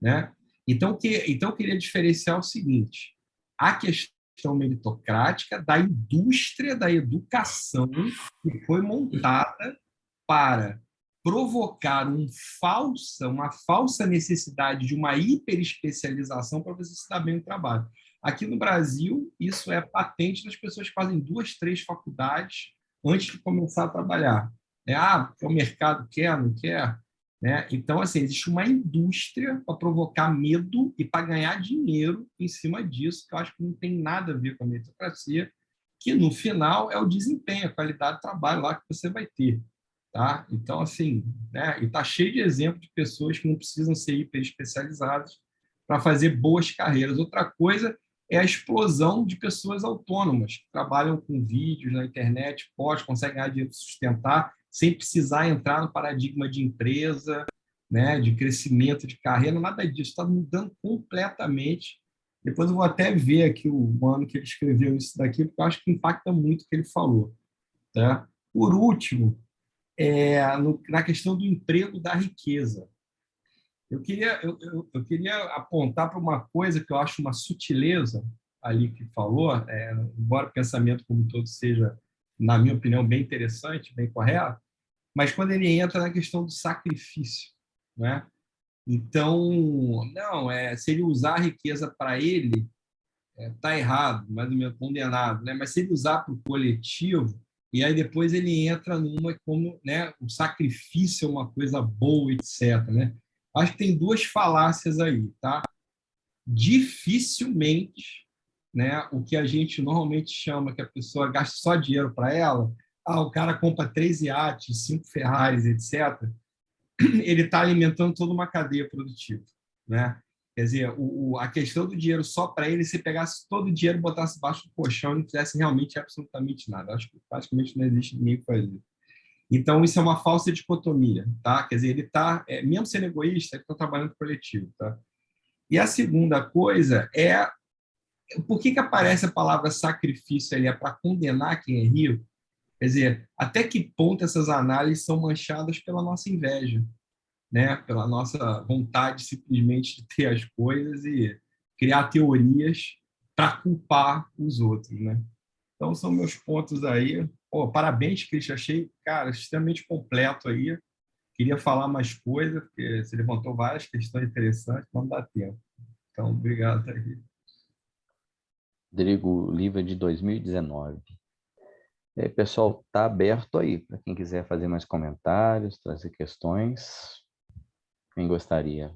né? Então, eu queria diferenciar o seguinte: a questão meritocrática da indústria da educação que foi montada para provocar uma falsa necessidade de uma hiperespecialização para você se dar bem no trabalho. Aqui no Brasil, isso é patente das pessoas que fazem 2, 3 faculdades antes de começar a trabalhar. Porque o mercado quer, não quer. Né? Então, assim, existe uma indústria para provocar medo e para ganhar dinheiro em cima disso, que eu acho que não tem nada a ver com a meritocracia, que no final é o desempenho, a qualidade do trabalho lá que você vai ter. Tá? Então, assim, né? E está cheio de exemplos de pessoas que não precisam ser hiper especializadas para fazer boas carreiras. Outra coisa é a explosão de pessoas autônomas, que trabalham com vídeos na internet, conseguem ganhar dinheiro para sustentar, sem precisar entrar no paradigma de empresa, né, de crescimento de carreira, nada disso, está mudando completamente. Depois eu vou até ver aqui o ano que ele escreveu isso daqui, porque eu acho que impacta muito o que ele falou. Tá? Por último, na questão do emprego da riqueza. Eu queria apontar para uma coisa que eu acho uma sutileza ali que falou, embora o pensamento como um todo seja, na minha opinião, bem interessante, bem correto, mas quando ele entra na questão do sacrifício, né? Então, não, se ele usar a riqueza para ele, está errado, mais ou menos condenado, né? Mas se ele usar para o coletivo, e aí depois ele entra numa como, né, o sacrifício é uma coisa boa, etc, né? Acho que tem 2 falácias aí, tá? Dificilmente, né, o que a gente normalmente chama que a pessoa gasta só dinheiro para ela, o cara compra 3 iates, 5 Ferraris, etc. Ele está alimentando toda uma cadeia produtiva, né? Quer dizer, a questão do dinheiro só para ele, se pegasse todo o dinheiro, botasse embaixo do colchão e não fizesse realmente absolutamente nada. Acho que praticamente não existe ninguém que faz isso. Então, isso é uma falsa dicotomia, tá? Quer dizer, ele está, mesmo sendo egoísta, ele está trabalhando coletivo, tá? E a segunda coisa é, por que aparece a palavra sacrifício ali? É para condenar quem é rico? Quer dizer, até que ponto essas análises são manchadas pela nossa inveja, né? Pela nossa vontade simplesmente de ter as coisas e criar teorias para culpar os outros, né? Então, são meus pontos aí. Parabéns, Cristian. Achei, cara, extremamente completo aí. Queria falar mais coisas, porque você levantou várias questões interessantes, não dá tempo. Então, obrigado aí. Rodrigo Liva, de 2019. E aí, pessoal, está aberto aí para quem quiser fazer mais comentários, trazer questões. Quem gostaria?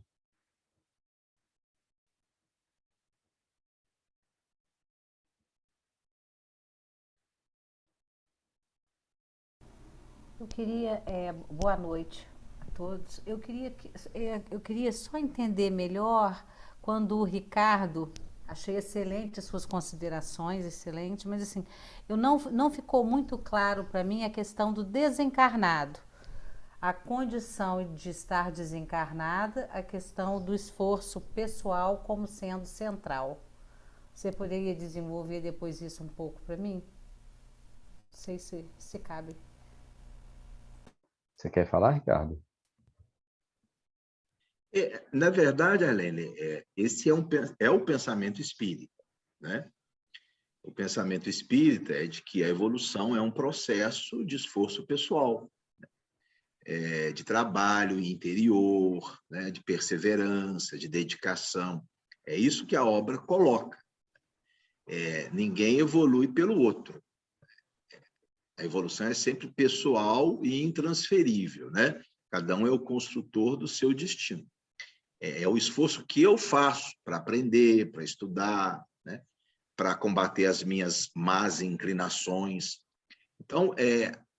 Eu queria, boa noite a todos. Eu queria só entender melhor quando o Ricardo, achei excelente as suas considerações, excelente, mas assim, não ficou muito claro para mim a questão do desencarnado, a condição de estar desencarnada, a questão do esforço pessoal como sendo central. Você poderia desenvolver depois isso um pouco para mim? Não sei se cabe. Você quer falar, Ricardo? Na verdade, Helene, esse é o pensamento espírita, né? O pensamento espírita é de que a evolução é um processo de esforço pessoal, de trabalho interior, né? De perseverança, de dedicação. É isso que a obra coloca. Ninguém evolui pelo outro. A evolução é sempre pessoal e intransferível, né? Cada um é o construtor do seu destino. É o esforço que eu faço para aprender, para estudar, né? Para combater as minhas más inclinações. Então,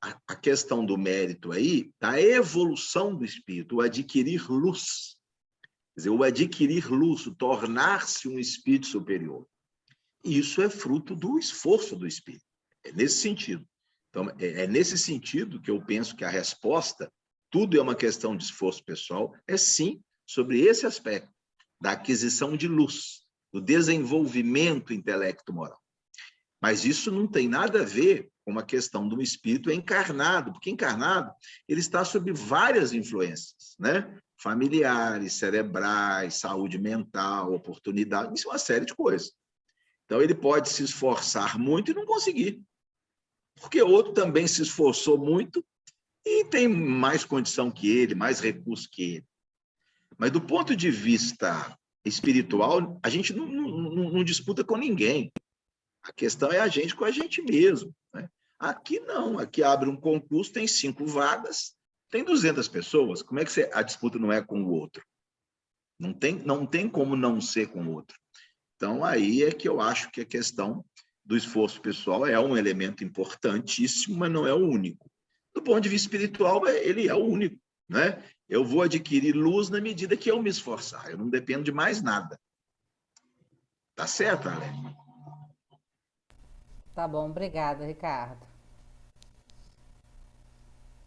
a questão do mérito aí, da evolução do espírito, o adquirir luz. Quer dizer, o adquirir luz, o tornar-se um espírito superior. E isso é fruto do esforço do espírito. É nesse sentido. Então, é nesse sentido que eu penso que a resposta tudo é uma questão de esforço pessoal, é sim sobre esse aspecto da aquisição de luz, do desenvolvimento intelecto-moral. Mas isso não tem nada a ver com uma questão do espírito encarnado, porque encarnado ele está sob várias influências, né? Familiares, cerebrais, saúde mental, oportunidade, isso é uma série de coisas. Então, ele pode se esforçar muito e não conseguir, porque outro também se esforçou muito e tem mais condição que ele, mais recurso que ele. Mas, do ponto de vista espiritual, a gente não disputa com ninguém. A questão é a gente com a gente mesmo, né? Aqui não, aqui abre um concurso, tem 5 vagas, tem 200 pessoas. Como é que a disputa não é com o outro? Não tem como não ser com o outro. Então, aí é que eu acho que a questão do esforço pessoal é um elemento importantíssimo, mas não é o único. Do ponto de vista espiritual, ele é o único, né? Eu vou adquirir luz na medida que eu me esforçar. Eu não dependo de mais nada. Tá certo, Ale? Tá bom, obrigada, Ricardo.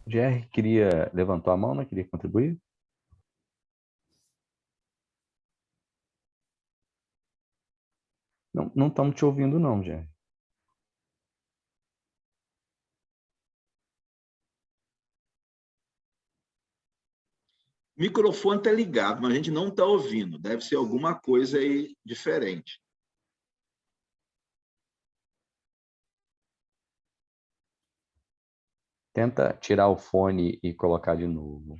Jerry levantou a mão, não queria contribuir? Não estamos te ouvindo, não, Jerry. O microfone está ligado, mas a gente não está ouvindo. Deve ser alguma coisa aí diferente. Tenta tirar o fone e colocar de novo.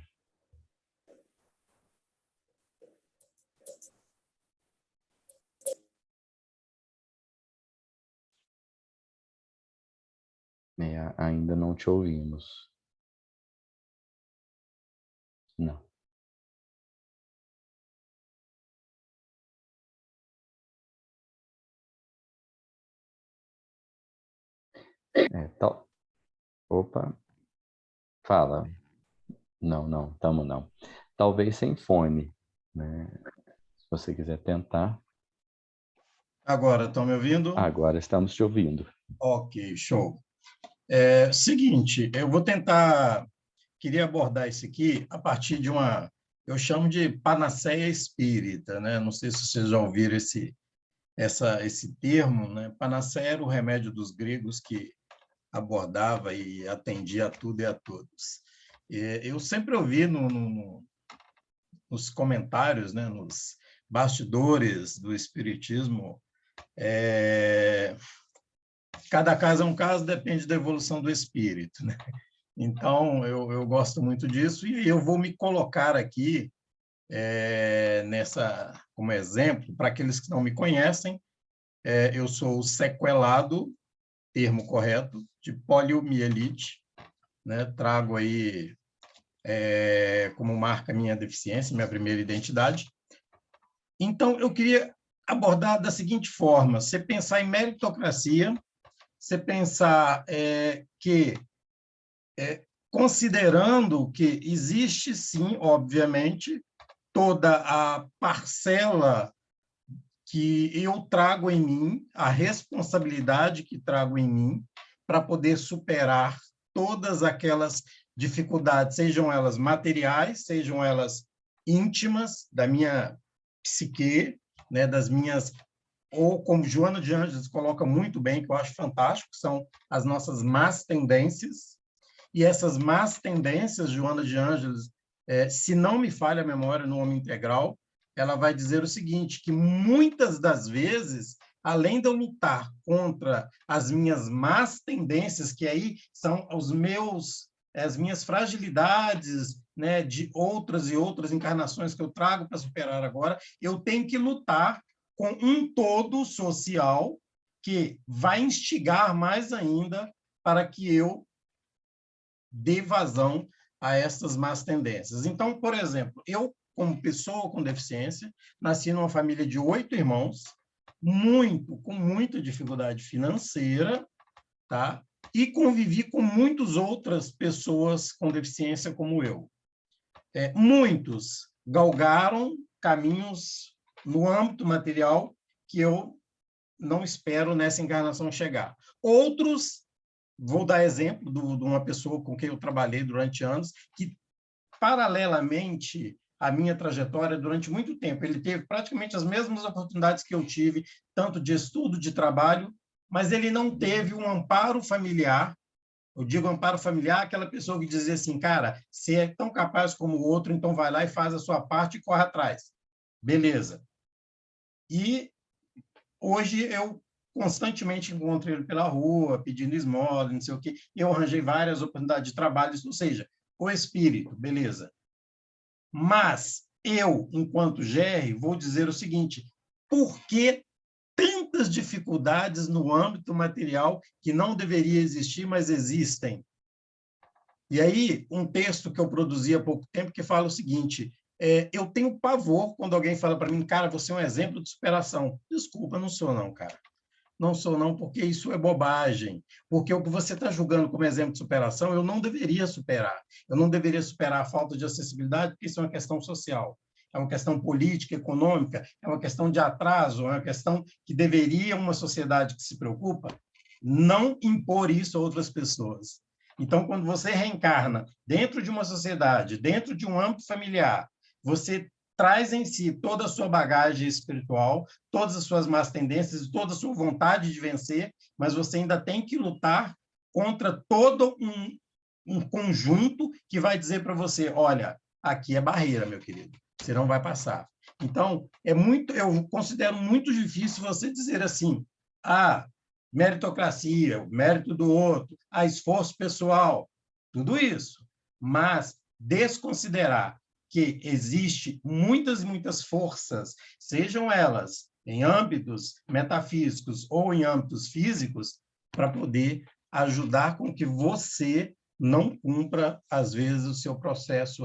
Ainda não te ouvimos. Não. Opa, fala. Não, tamo não. Talvez sem fone, né? Se você quiser tentar. Agora, estão me ouvindo? Agora estamos te ouvindo. Ok, show. Seguinte, eu vou tentar, queria abordar isso aqui a partir de eu chamo de panaceia espírita, né? Não sei se vocês já ouviram esse termo, né? Panaceia era o remédio dos gregos que abordava e atendia a tudo e a todos. Eu sempre ouvi nos comentários, né? Nos bastidores do espiritismo, cada caso é um caso, depende da evolução do espírito, né? Então, eu gosto muito disso e eu vou me colocar aqui como exemplo, para aqueles que não me conhecem, eu sou o sequelado, termo correto, de poliomielite, né? Trago aí como marca minha deficiência, minha primeira identidade. Então, eu queria abordar da seguinte forma: você pensar em meritocracia, você pensar considerando que existe, sim, obviamente, toda a parcela que eu trago em mim, a responsabilidade que trago em mim, para poder superar todas aquelas dificuldades, sejam elas materiais, sejam elas íntimas, da minha psique, né, das minhas, ou como Joana de Ângeles coloca muito bem, que eu acho fantástico, são as nossas más tendências. E essas más tendências, Joana de Ângeles, se não me falha a memória no Homem Integral, ela vai dizer o seguinte, que muitas das vezes, além de eu lutar contra as minhas más tendências, que aí são as minhas fragilidades, né, de outras e outras encarnações que eu trago para superar agora, eu tenho que lutar com um todo social que vai instigar mais ainda para que eu dê vazão a essas más tendências. Então, por exemplo, eu, como pessoa com deficiência, nasci numa família de 8 irmãos, com muita dificuldade financeira, tá? E convivi com muitas outras pessoas com deficiência como eu. Muitos galgaram caminhos no âmbito material que eu não espero nessa encarnação chegar. Outros, vou dar exemplo de uma pessoa com quem eu trabalhei durante anos, que paralelamente à minha trajetória durante muito tempo. Ele teve praticamente as mesmas oportunidades que eu tive, tanto de estudo, de trabalho, mas ele não teve um amparo familiar. Eu digo amparo familiar, aquela pessoa que dizia assim, cara, você é tão capaz como o outro, então vai lá e faz a sua parte e corre atrás. Beleza. E hoje eu constantemente encontro ele pela rua, pedindo esmola, não sei o quê. Eu arranjei várias oportunidades de trabalho, ou seja, o espírito, beleza. Mas eu, enquanto GR, vou dizer o seguinte, por que tantas dificuldades no âmbito material que não deveria existir, mas existem? E aí, um texto que eu produzi há pouco tempo que fala o seguinte, eu tenho pavor quando alguém fala para mim, cara, você é um exemplo de superação. Desculpa, não sou não, cara. Não sou não, porque isso é bobagem. Porque o que você está julgando como exemplo de superação, eu não deveria superar. Eu não deveria superar a falta de acessibilidade, porque isso é uma questão social. É uma questão política, econômica, é uma questão de atraso, é uma questão que deveria uma sociedade que se preocupa não impor isso a outras pessoas. Então, quando você reencarna dentro de uma sociedade, dentro de um âmbito familiar, você traz em si toda a sua bagagem espiritual, todas as suas más tendências, toda a sua vontade de vencer, mas você ainda tem que lutar contra todo um conjunto que vai dizer para você, olha, aqui é barreira, meu querido, você não vai passar. Então, eu considero muito difícil você dizer assim, meritocracia, o mérito do outro, esforço pessoal, tudo isso, mas desconsiderar que existe muitas, muitas forças, sejam elas em âmbitos metafísicos ou em âmbitos físicos, para poder ajudar com que você não cumpra, às vezes, o seu processo,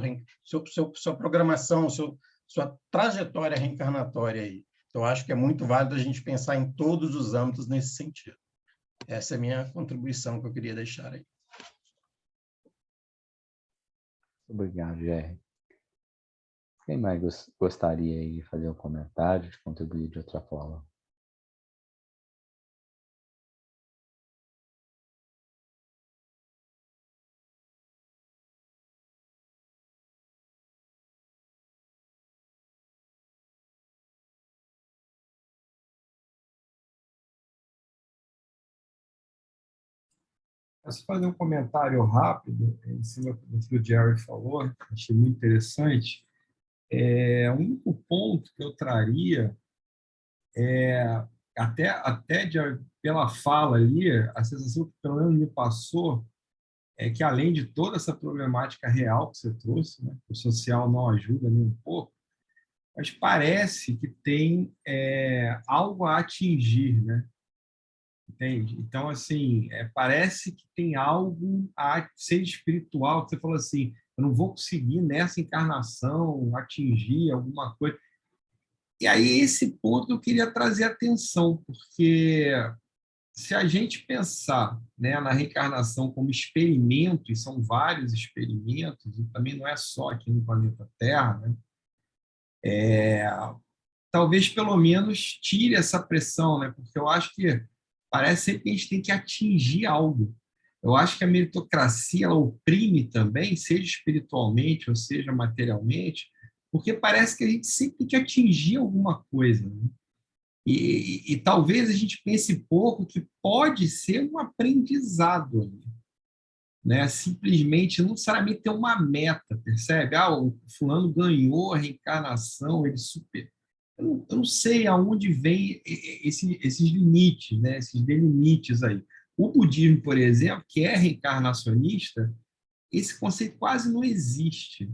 sua programação, sua trajetória reencarnatória aí. Então, acho que é muito válido a gente pensar em todos os âmbitos nesse sentido. Essa é a minha contribuição que eu queria deixar aí. Obrigado, Jerry. Quem mais gostaria de fazer um comentário, de contribuir de outra forma? Posso fazer um comentário rápido em cima do que o Jerry falou, achei muito interessante. O único ponto que eu traria até Jerry, pela fala ali, a sensação que pelo menos me passou é que, além de toda essa problemática real que você trouxe, né, o social não ajuda nem um pouco, mas parece que tem algo a atingir, né? Entende? Então, assim, parece que tem algo a ser espiritual, que você falou assim, eu não vou conseguir nessa encarnação atingir alguma coisa. E aí, esse ponto eu queria trazer atenção, porque se a gente pensar, né, na reencarnação como experimento, e são vários experimentos, e também não é só aqui no planeta Terra, né, talvez pelo menos tire essa pressão, né, porque eu acho que parece sempre que a gente tem que atingir algo. Eu acho que a meritocracia ela oprime também, seja espiritualmente ou seja materialmente, porque parece que a gente sempre tem que atingir alguma coisa, né? E talvez a gente pense pouco que pode ser um aprendizado ali, né? Simplesmente, não necessariamente ter uma meta, percebe? O fulano ganhou a reencarnação, ele super... Eu não sei aonde vem esses limites, né? Esses delimites aí. O budismo, por exemplo, que é reencarnacionista, esse conceito quase não existe,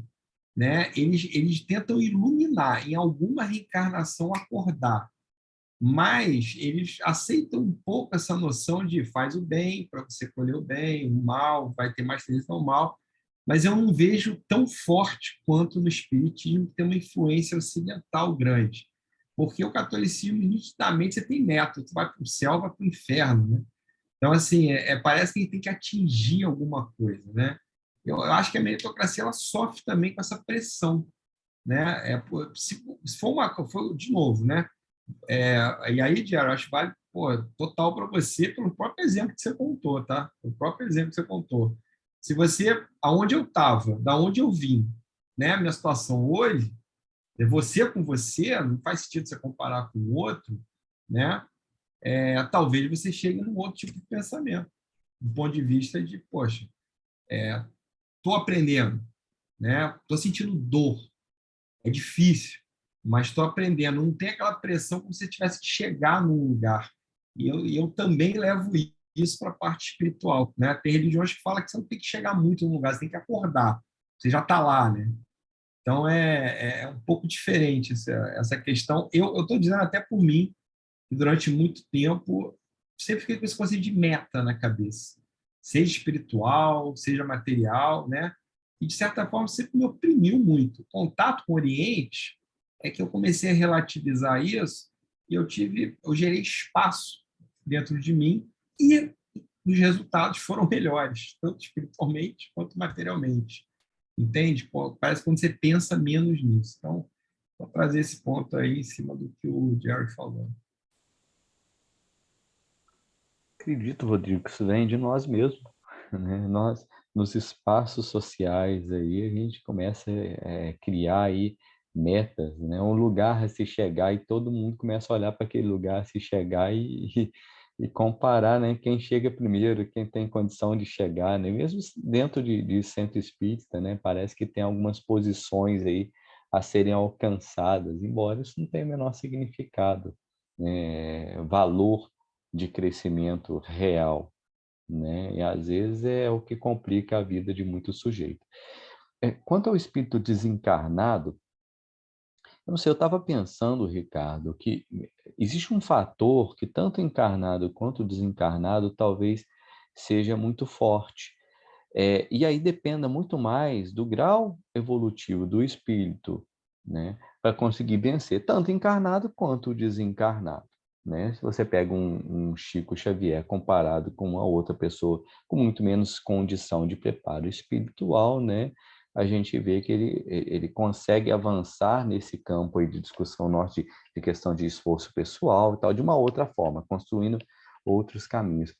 né? Eles tentam iluminar, em alguma reencarnação acordar, mas eles aceitam um pouco essa noção de faz o bem para você colher o bem, o mal vai ter mais tendência ao mal, mas eu não vejo tão forte quanto no espiritismo, que tem uma influência ocidental grande, porque o catolicismo, nitidamente, você tem meta, você vai para o céu, vai para o inferno, né? Então, assim, parece que a gente tem que atingir alguma coisa, né? Eu acho que a meritocracia ela sofre também com essa pressão, né? Se for de novo, né? E aí, Diário, acho que vale total para você pelo próprio exemplo que você contou, tá? O próprio exemplo que você contou. Se você, aonde eu estava, da onde eu vim, né? A minha situação hoje é você com você, não faz sentido você comparar com o outro, né? Talvez você chegue num outro tipo de pensamento, do ponto de vista de, poxa, estou aprendendo, né? Estou sentindo dor, é difícil, mas estou aprendendo. Não tem aquela pressão como se você tivesse que chegar num lugar. E eu também levo isso para a parte espiritual, né? Tem religiões que falam que você não tem que chegar muito num lugar, você tem que acordar. Você já está lá, né? Então é um pouco diferente essa questão. Eu estou dizendo até por mim, que durante muito tempo sempre fiquei com esse conceito de meta na cabeça, seja espiritual, seja material, né? E de certa forma sempre me oprimiu muito. O contato com o Oriente é que eu comecei a relativizar isso e eu gerei espaço dentro de mim e os resultados foram melhores, tanto espiritualmente quanto materialmente. Entende? Pô, parece que quando você pensa menos nisso. Então, vou trazer esse ponto aí em cima do que o Jerry falou. Acredito, Rodrigo, que isso vem de nós mesmos, né? Nós, nos espaços sociais aí, a gente começa a criar aí metas, né? Um lugar a se chegar e todo mundo começa a olhar para aquele lugar a se chegar e comparar, né? Quem chega primeiro, quem tem condição de chegar, né? Mesmo dentro de centro espírita, né? Parece que tem algumas posições aí a serem alcançadas, embora isso não tenha o menor significado, né? Valor de crescimento real, né? E às vezes é o que complica a vida de muito sujeito. Quanto ao espírito desencarnado, eu não sei, eu estava pensando, Ricardo, que existe um fator que tanto encarnado quanto desencarnado talvez seja muito forte. E aí dependa muito mais do grau evolutivo do espírito, né, para conseguir vencer tanto encarnado quanto desencarnado. Né? Se você pega um Chico Xavier comparado com uma outra pessoa com muito menos condição de preparo espiritual, né, a gente vê que ele consegue avançar nesse campo aí de discussão nossa de questão de esforço pessoal e tal, de uma outra forma, construindo outros caminhos.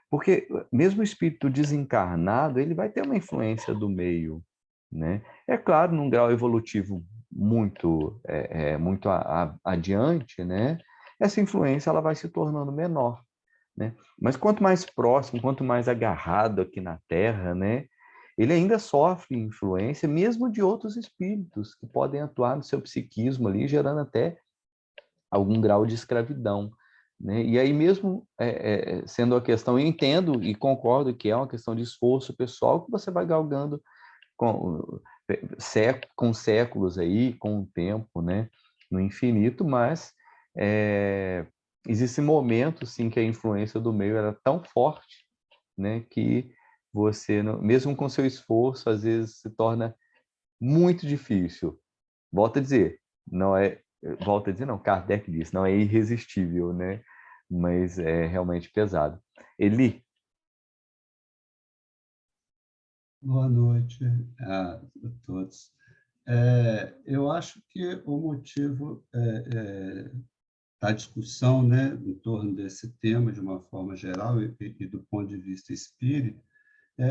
Porque mesmo o espírito desencarnado, ele vai ter uma influência do meio, né? É claro, num grau evolutivo muito adiante, né? Essa influência ela vai se tornando menor, né? Mas quanto mais próximo, quanto mais agarrado aqui na Terra, né? Ele ainda sofre influência mesmo de outros espíritos que podem atuar no seu psiquismo ali, gerando até algum grau de escravidão. Né? E aí mesmo sendo a questão, eu entendo e concordo que é uma questão de esforço pessoal que você vai galgando com séculos aí, com o tempo, né? No infinito, mas existe momento, sim, que a influência do meio era tão forte, né, que você, mesmo com seu esforço, às vezes se torna muito difícil. Volto a dizer, não, Kardec disse, não é irresistível, né? Mas é realmente pesado. Eli? Boa noite a todos. Eu acho que o motivo da discussão, né, em torno desse tema, de uma forma geral, e do ponto de vista espírita,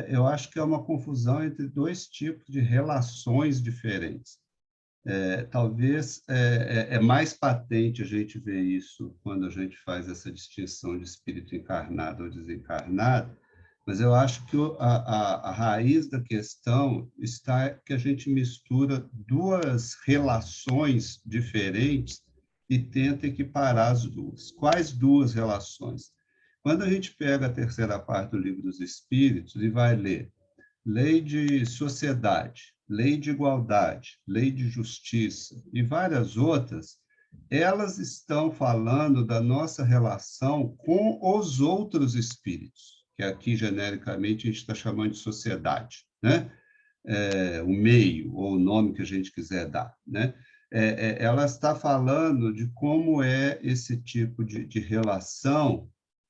eu acho que é uma confusão entre dois tipos de relações diferentes. Talvez é mais patente a gente ver isso quando a gente faz essa distinção de espírito encarnado ou desencarnado, mas eu acho que a raiz da questão está que a gente mistura duas relações diferentes e tenta equiparar as duas. Quais duas relações? Quando a gente pega a terceira parte do Livro dos Espíritos e vai ler lei de sociedade, lei de igualdade, lei de justiça e várias outras, elas estão falando da nossa relação com os outros espíritos, que aqui genericamente a gente está chamando de sociedade, né? O meio, ou o nome que a gente quiser dar, né? Ela está falando de como é esse tipo de relação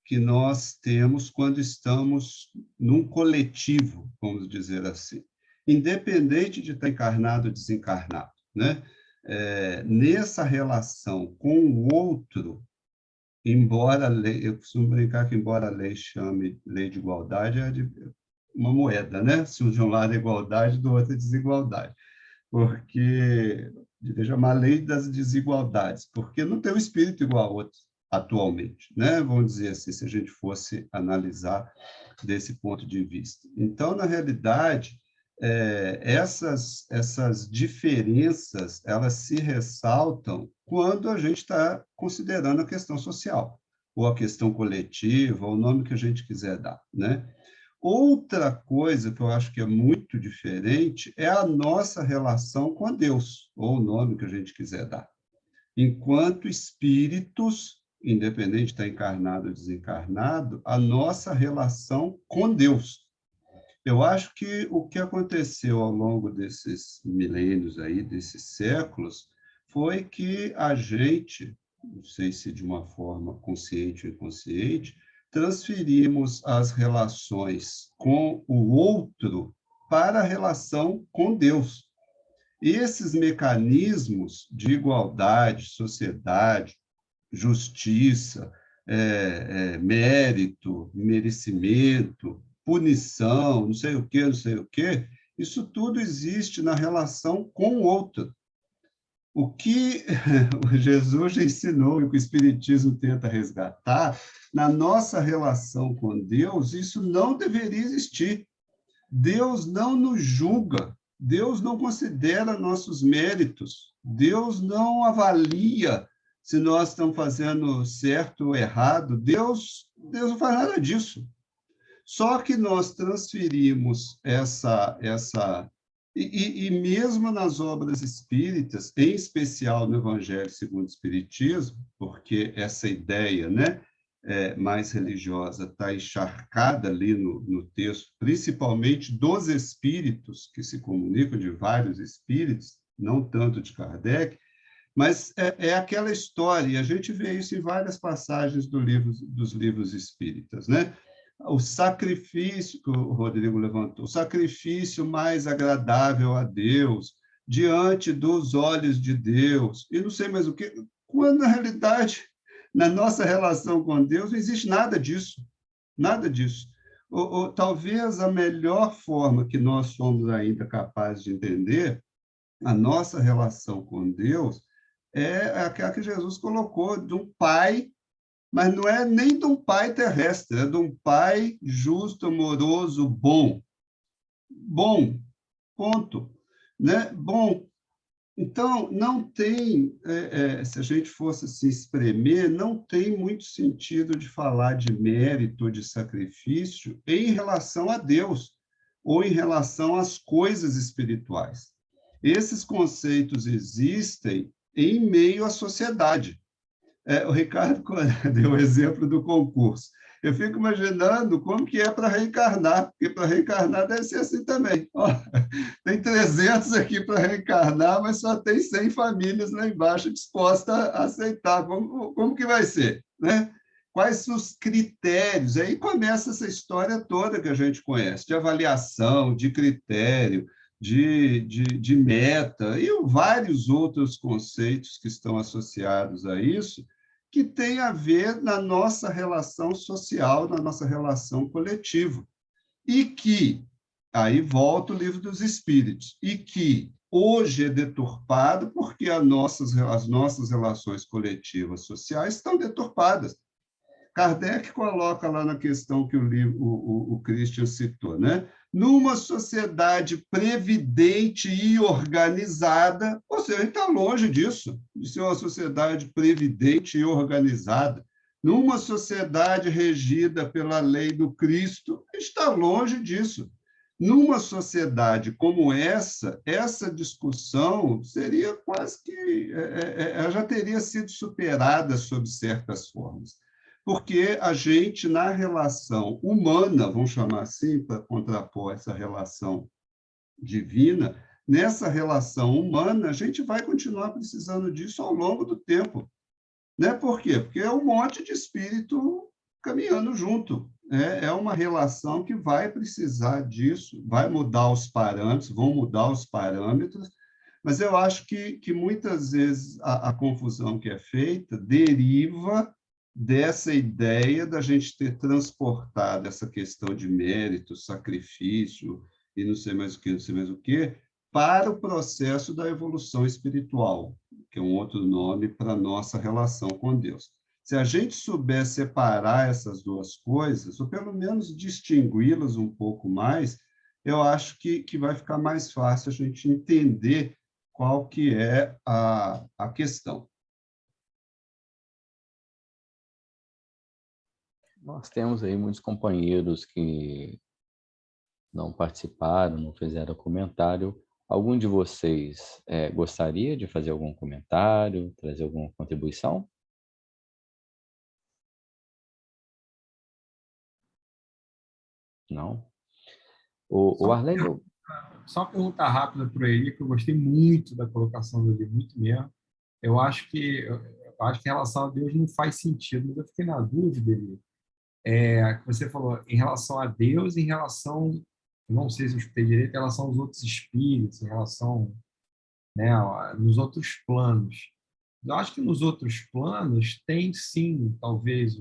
que nós temos quando estamos num coletivo, vamos dizer assim, independente de estar encarnado ou desencarnado, né? Nessa relação com o outro, embora a lei, eu costumo brincar que embora a lei chame lei de igualdade, é uma moeda, né? Se de um lado é igualdade, do outro é desigualdade. porque devia chamar a lei das desigualdades, porque não tem um espírito igual a outro atualmente, né? Vamos dizer assim, se a gente fosse analisar desse ponto de vista. Então, na realidade, essas diferenças, elas se ressaltam quando a gente está considerando a questão social, ou a questão coletiva, ou o nome que a gente quiser dar, né? Outra coisa que eu acho que é muito diferente é a nossa relação com Deus, ou o nome que a gente quiser dar. Enquanto espíritos, independente de estar encarnado ou desencarnado, a nossa relação com Deus. Eu acho que o que aconteceu ao longo desses milênios aí, desses séculos, foi que a gente, não sei se de uma forma consciente ou inconsciente, transferimos as relações com o outro para a relação com Deus. E esses mecanismos de igualdade, sociedade, justiça, mérito, merecimento, punição, não sei o quê, isso tudo existe na relação com o outro. O que Jesus ensinou e o que o Espiritismo tenta resgatar, na nossa relação com Deus, isso não deveria existir. Deus não nos julga, Deus não considera nossos méritos, Deus não avalia se nós estamos fazendo certo ou errado, Deus não faz nada disso. Só que nós transferimos e mesmo nas obras espíritas, em especial no Evangelho segundo o Espiritismo, porque essa ideia, né, mais religiosa está encharcada ali no texto, principalmente dos espíritos que se comunicam, de vários espíritos, não tanto de Kardec, mas é aquela história, e a gente vê isso em várias passagens dos livros espíritas, né? O sacrifício, que o Rodrigo levantou, o sacrifício mais agradável a Deus, diante dos olhos de Deus, e não sei mais o que, quando, na realidade, na nossa relação com Deus, não existe nada disso, nada disso. Ou talvez a melhor forma que nós somos ainda capazes de entender a nossa relação com Deus é aquela que Jesus colocou, de um pai, mas não é nem de um pai terrestre, é de um pai justo, amoroso, bom. Bom, ponto. Né? Bom. Então, não tem, se a gente fosse se espremer, não tem muito sentido de falar de mérito, de sacrifício em relação a Deus, ou em relação às coisas espirituais. Esses conceitos existem em meio à sociedade. O Ricardo deu o exemplo do concurso. Eu fico imaginando como que é para reencarnar, porque para reencarnar deve ser assim também. Ó, tem 300 aqui para reencarnar, mas só tem 100 famílias lá embaixo dispostas a aceitar. Como que vai ser? Né? Quais os critérios? Aí começa essa história toda que a gente conhece, de avaliação, de critério, de meta, e vários outros conceitos que estão associados a isso, que tem a ver na nossa relação social, na nossa relação coletiva. E que, aí volta o Livro dos Espíritos, e que hoje é deturpado porque as nossas relações coletivas sociais estão deturpadas. Kardec coloca lá na questão que o Christian citou, né? Numa sociedade previdente e organizada, ou seja, a gente está longe disso, de ser uma sociedade previdente e organizada. Numa sociedade regida pela lei do Cristo, a gente está longe disso. Numa sociedade como essa discussão seria quase que já teria sido superada sob certas formas. Porque a gente, na relação humana, vamos chamar assim, para contrapor essa relação divina, nessa relação humana, a gente vai continuar precisando disso ao longo do tempo. Né? Por quê? Porque é um monte de espírito caminhando junto. É uma relação que vai precisar disso, vai mudar os parâmetros, vão mudar os parâmetros, mas eu acho que muitas vezes a confusão que é feita deriva dessa ideia da gente ter transportado essa questão de mérito, sacrifício e não sei mais o que, para o processo da evolução espiritual, que é um outro nome para a nossa relação com Deus. Se a gente souber separar essas duas coisas, ou pelo menos distingui-las um pouco mais, eu acho que vai ficar mais fácil a gente entender qual que é a questão. Nós temos aí muitos companheiros que não participaram, não fizeram comentário. Algum de vocês gostaria de fazer algum comentário, trazer alguma contribuição? Não? O Arlene, Só uma pergunta rápida para ele, que eu gostei muito da colocação dele, muito mesmo. Eu acho que em relação a Deus não faz sentido, mas eu fiquei na dúvida dele. Que você falou em relação a Deus, em relação, eu não sei se eu escutei direito, em relação aos outros espíritos, em relação, né, nos outros planos. Eu acho que nos outros planos tem sim, talvez,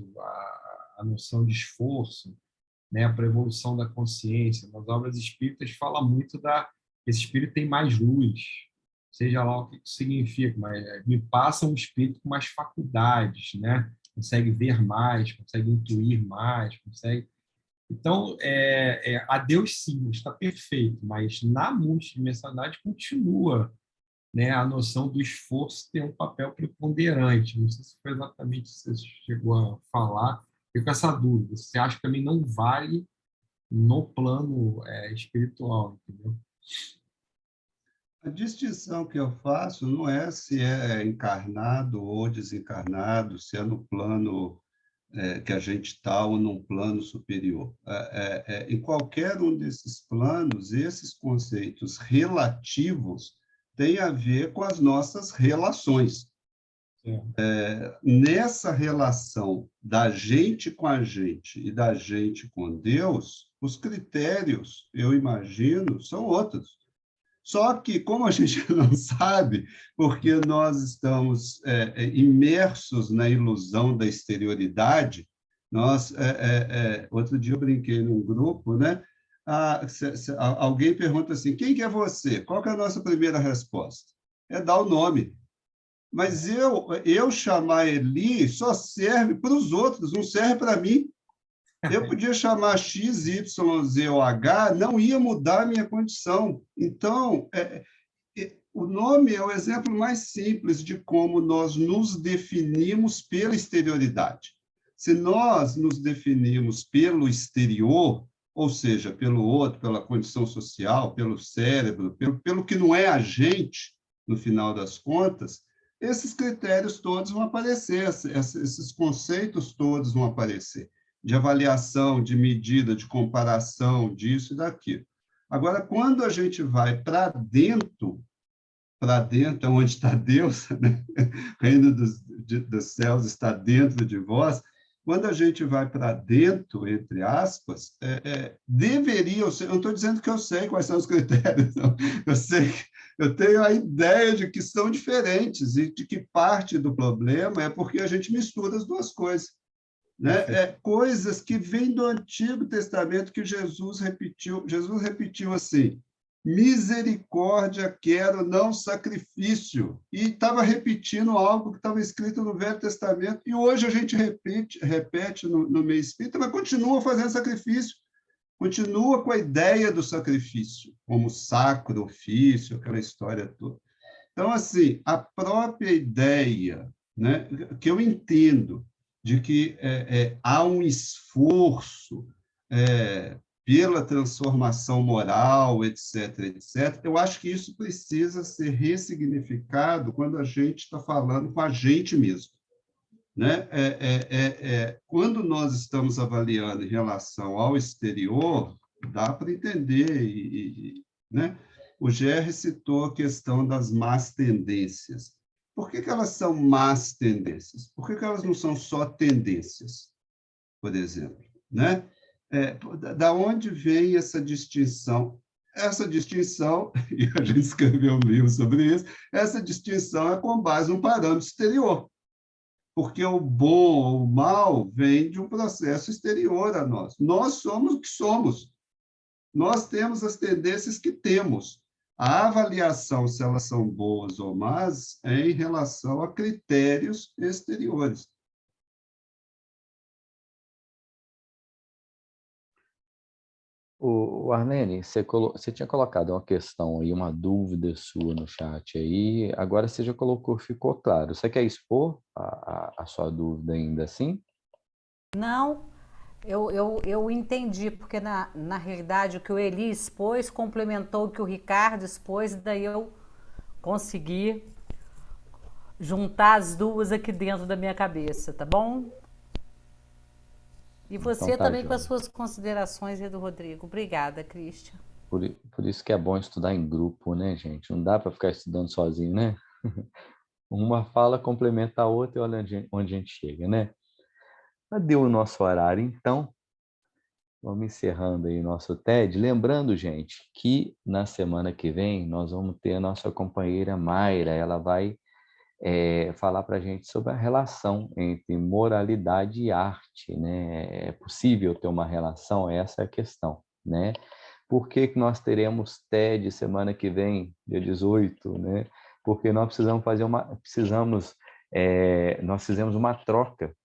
a noção de esforço, né, para a evolução da consciência. Nas obras espíritas fala muito esse espírito tem mais luz, seja lá o que isso significa, mas me passa um espírito com mais faculdades, né? Consegue ver mais, consegue intuir mais, consegue. Então, a Deus sim, está perfeito, mas na multidimensionalidade continua, né, a noção do esforço tem um papel preponderante. Não sei se foi exatamente isso que você chegou a falar. Fico com essa dúvida. Você acha que também não vale no plano espiritual, entendeu? A distinção que eu faço não é se é encarnado ou desencarnado, se é no plano que a gente está ou num plano superior. Em qualquer um desses planos, esses conceitos relativos têm a ver com as nossas relações. Nessa relação da gente com a gente e da gente com Deus, os critérios, eu imagino, são outros. Só que, como a gente não sabe, porque nós estamos imersos na ilusão da exterioridade, outro dia eu brinquei num grupo, né? Alguém pergunta assim, quem que é você? Qual que é a nossa primeira resposta? É dar o nome. Mas eu chamar Eli só serve para os outros, não serve para mim. Eu podia chamar X, Y, Z ou H, não ia mudar a minha condição. Então, o nome é o exemplo mais simples de como nós nos definimos pela exterioridade. Se nós nos definimos pelo exterior, ou seja, pelo outro, pela condição social, pelo cérebro, pelo que não é a gente, no final das contas, esses critérios todos vão aparecer, esses conceitos todos vão aparecer, de avaliação, de medida, de comparação, disso e daquilo. Agora, quando a gente vai para dentro, onde está Deus, né? O reino dos céus está dentro de vós, quando a gente vai para dentro, entre aspas, deveria, eu não estou dizendo que eu sei quais são os critérios, não. Eu tenho a ideia de que são diferentes e de que parte do problema é porque a gente mistura as duas coisas. Né? Coisas que vêm do Antigo Testamento que Jesus repetiu assim, misericórdia quero, não sacrifício. E estava repetindo algo que estava escrito no Velho Testamento, e hoje a gente repete no meio espírita, mas continua fazendo sacrifício, continua com a ideia do sacrifício, como sacro ofício, aquela história toda. Então, assim, a própria ideia, né, que eu entendo, de que há um esforço pela transformação moral, etc., etc., eu acho que isso precisa ser ressignificado quando a gente está falando com a gente mesmo. Né? Quando nós estamos avaliando em relação ao exterior, dá para entender. Né? O GR citou a questão das más tendências. Por que elas são más tendências? Por que elas não são só tendências, por exemplo? Né? Da onde vem essa distinção? Essa distinção, e a gente escreveu um livro sobre isso, essa distinção é com base num parâmetro exterior, porque o bom ou o mal vem de um processo exterior a nós. Nós somos o que somos. Nós temos as tendências que temos. A avaliação, se elas são boas ou más, é em relação a critérios exteriores. O Arlene, você tinha colocado uma questão aí, uma dúvida sua no chat aí, agora você já colocou, ficou claro. Você quer expor a sua dúvida ainda assim? Não, eu entendi, porque na realidade o que o Eli expôs complementou o que o Ricardo expôs, e daí eu consegui juntar as duas aqui dentro da minha cabeça, tá bom? E Então você tá, também com as João. suas considerações e do Rodrigo. Obrigada, Cristian. Por isso que é bom estudar em grupo, né, gente? Não dá para ficar estudando sozinho, né? Uma fala complementa a outra e olha onde a gente chega, né? Deu o nosso horário, então. Vamos encerrando aí nosso TED. Lembrando, gente, que na semana que vem nós vamos ter a nossa companheira Mayra. Ela vai falar para a gente sobre a relação entre moralidade e arte, né? É possível ter uma relação? Essa é a questão, né? Por que que nós teremos TED semana que vem, dia 18, né? Porque nós nós fizemos uma troca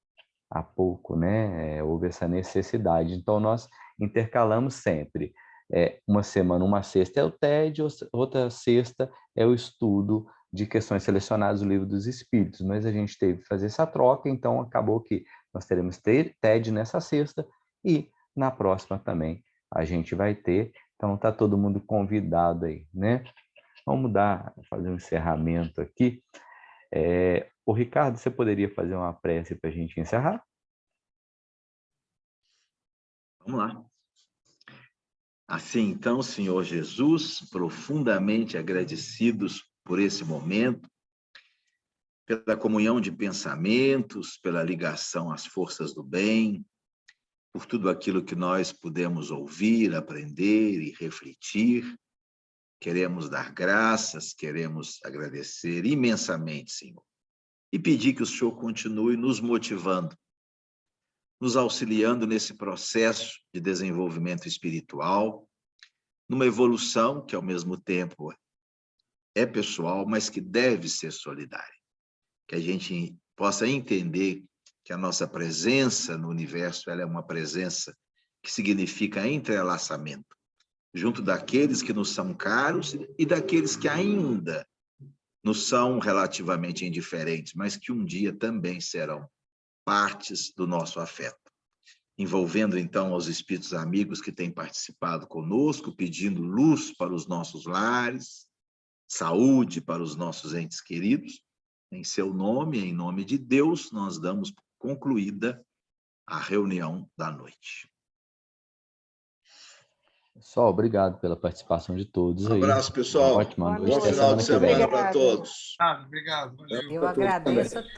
há pouco, né? Houve essa necessidade. Então, nós intercalamos sempre. Uma semana, uma sexta é o TED, outra sexta é o estudo de questões selecionadas do Livro dos Espíritos. Mas a gente teve que fazer essa troca, então acabou que nós teremos TED nessa sexta e na próxima também a gente vai ter. Então, está todo mundo convidado aí, né? Vamos fazer um encerramento aqui. O Ricardo, você poderia fazer uma prece para a gente encerrar? Vamos lá. Assim, então, Senhor Jesus, profundamente agradecidos por esse momento, pela comunhão de pensamentos, pela ligação às forças do bem, por tudo aquilo que nós pudemos ouvir, aprender e refletir. Queremos dar graças, queremos agradecer imensamente, Senhor, e pedir que o Senhor continue nos motivando, nos auxiliando nesse processo de desenvolvimento espiritual, numa evolução que, ao mesmo tempo, é pessoal, mas que deve ser solidária. Que a gente possa entender que a nossa presença no universo ela é uma presença que significa entrelaçamento, junto daqueles que nos são caros e daqueles que ainda nos são relativamente indiferentes, mas que um dia também serão partes do nosso afeto. Envolvendo, então, os espíritos amigos que têm participado conosco, pedindo luz para os nossos lares, saúde para os nossos entes queridos. Em seu nome, em nome de Deus, nós damos concluída a reunião da noite. Pessoal, obrigado pela participação de todos Um aí. abraço, Uma pessoal. ótima Boa noite. Bom noite. Até final de semana que vem. semana para todos. Obrigado, valeu. Eu agradeço a todos.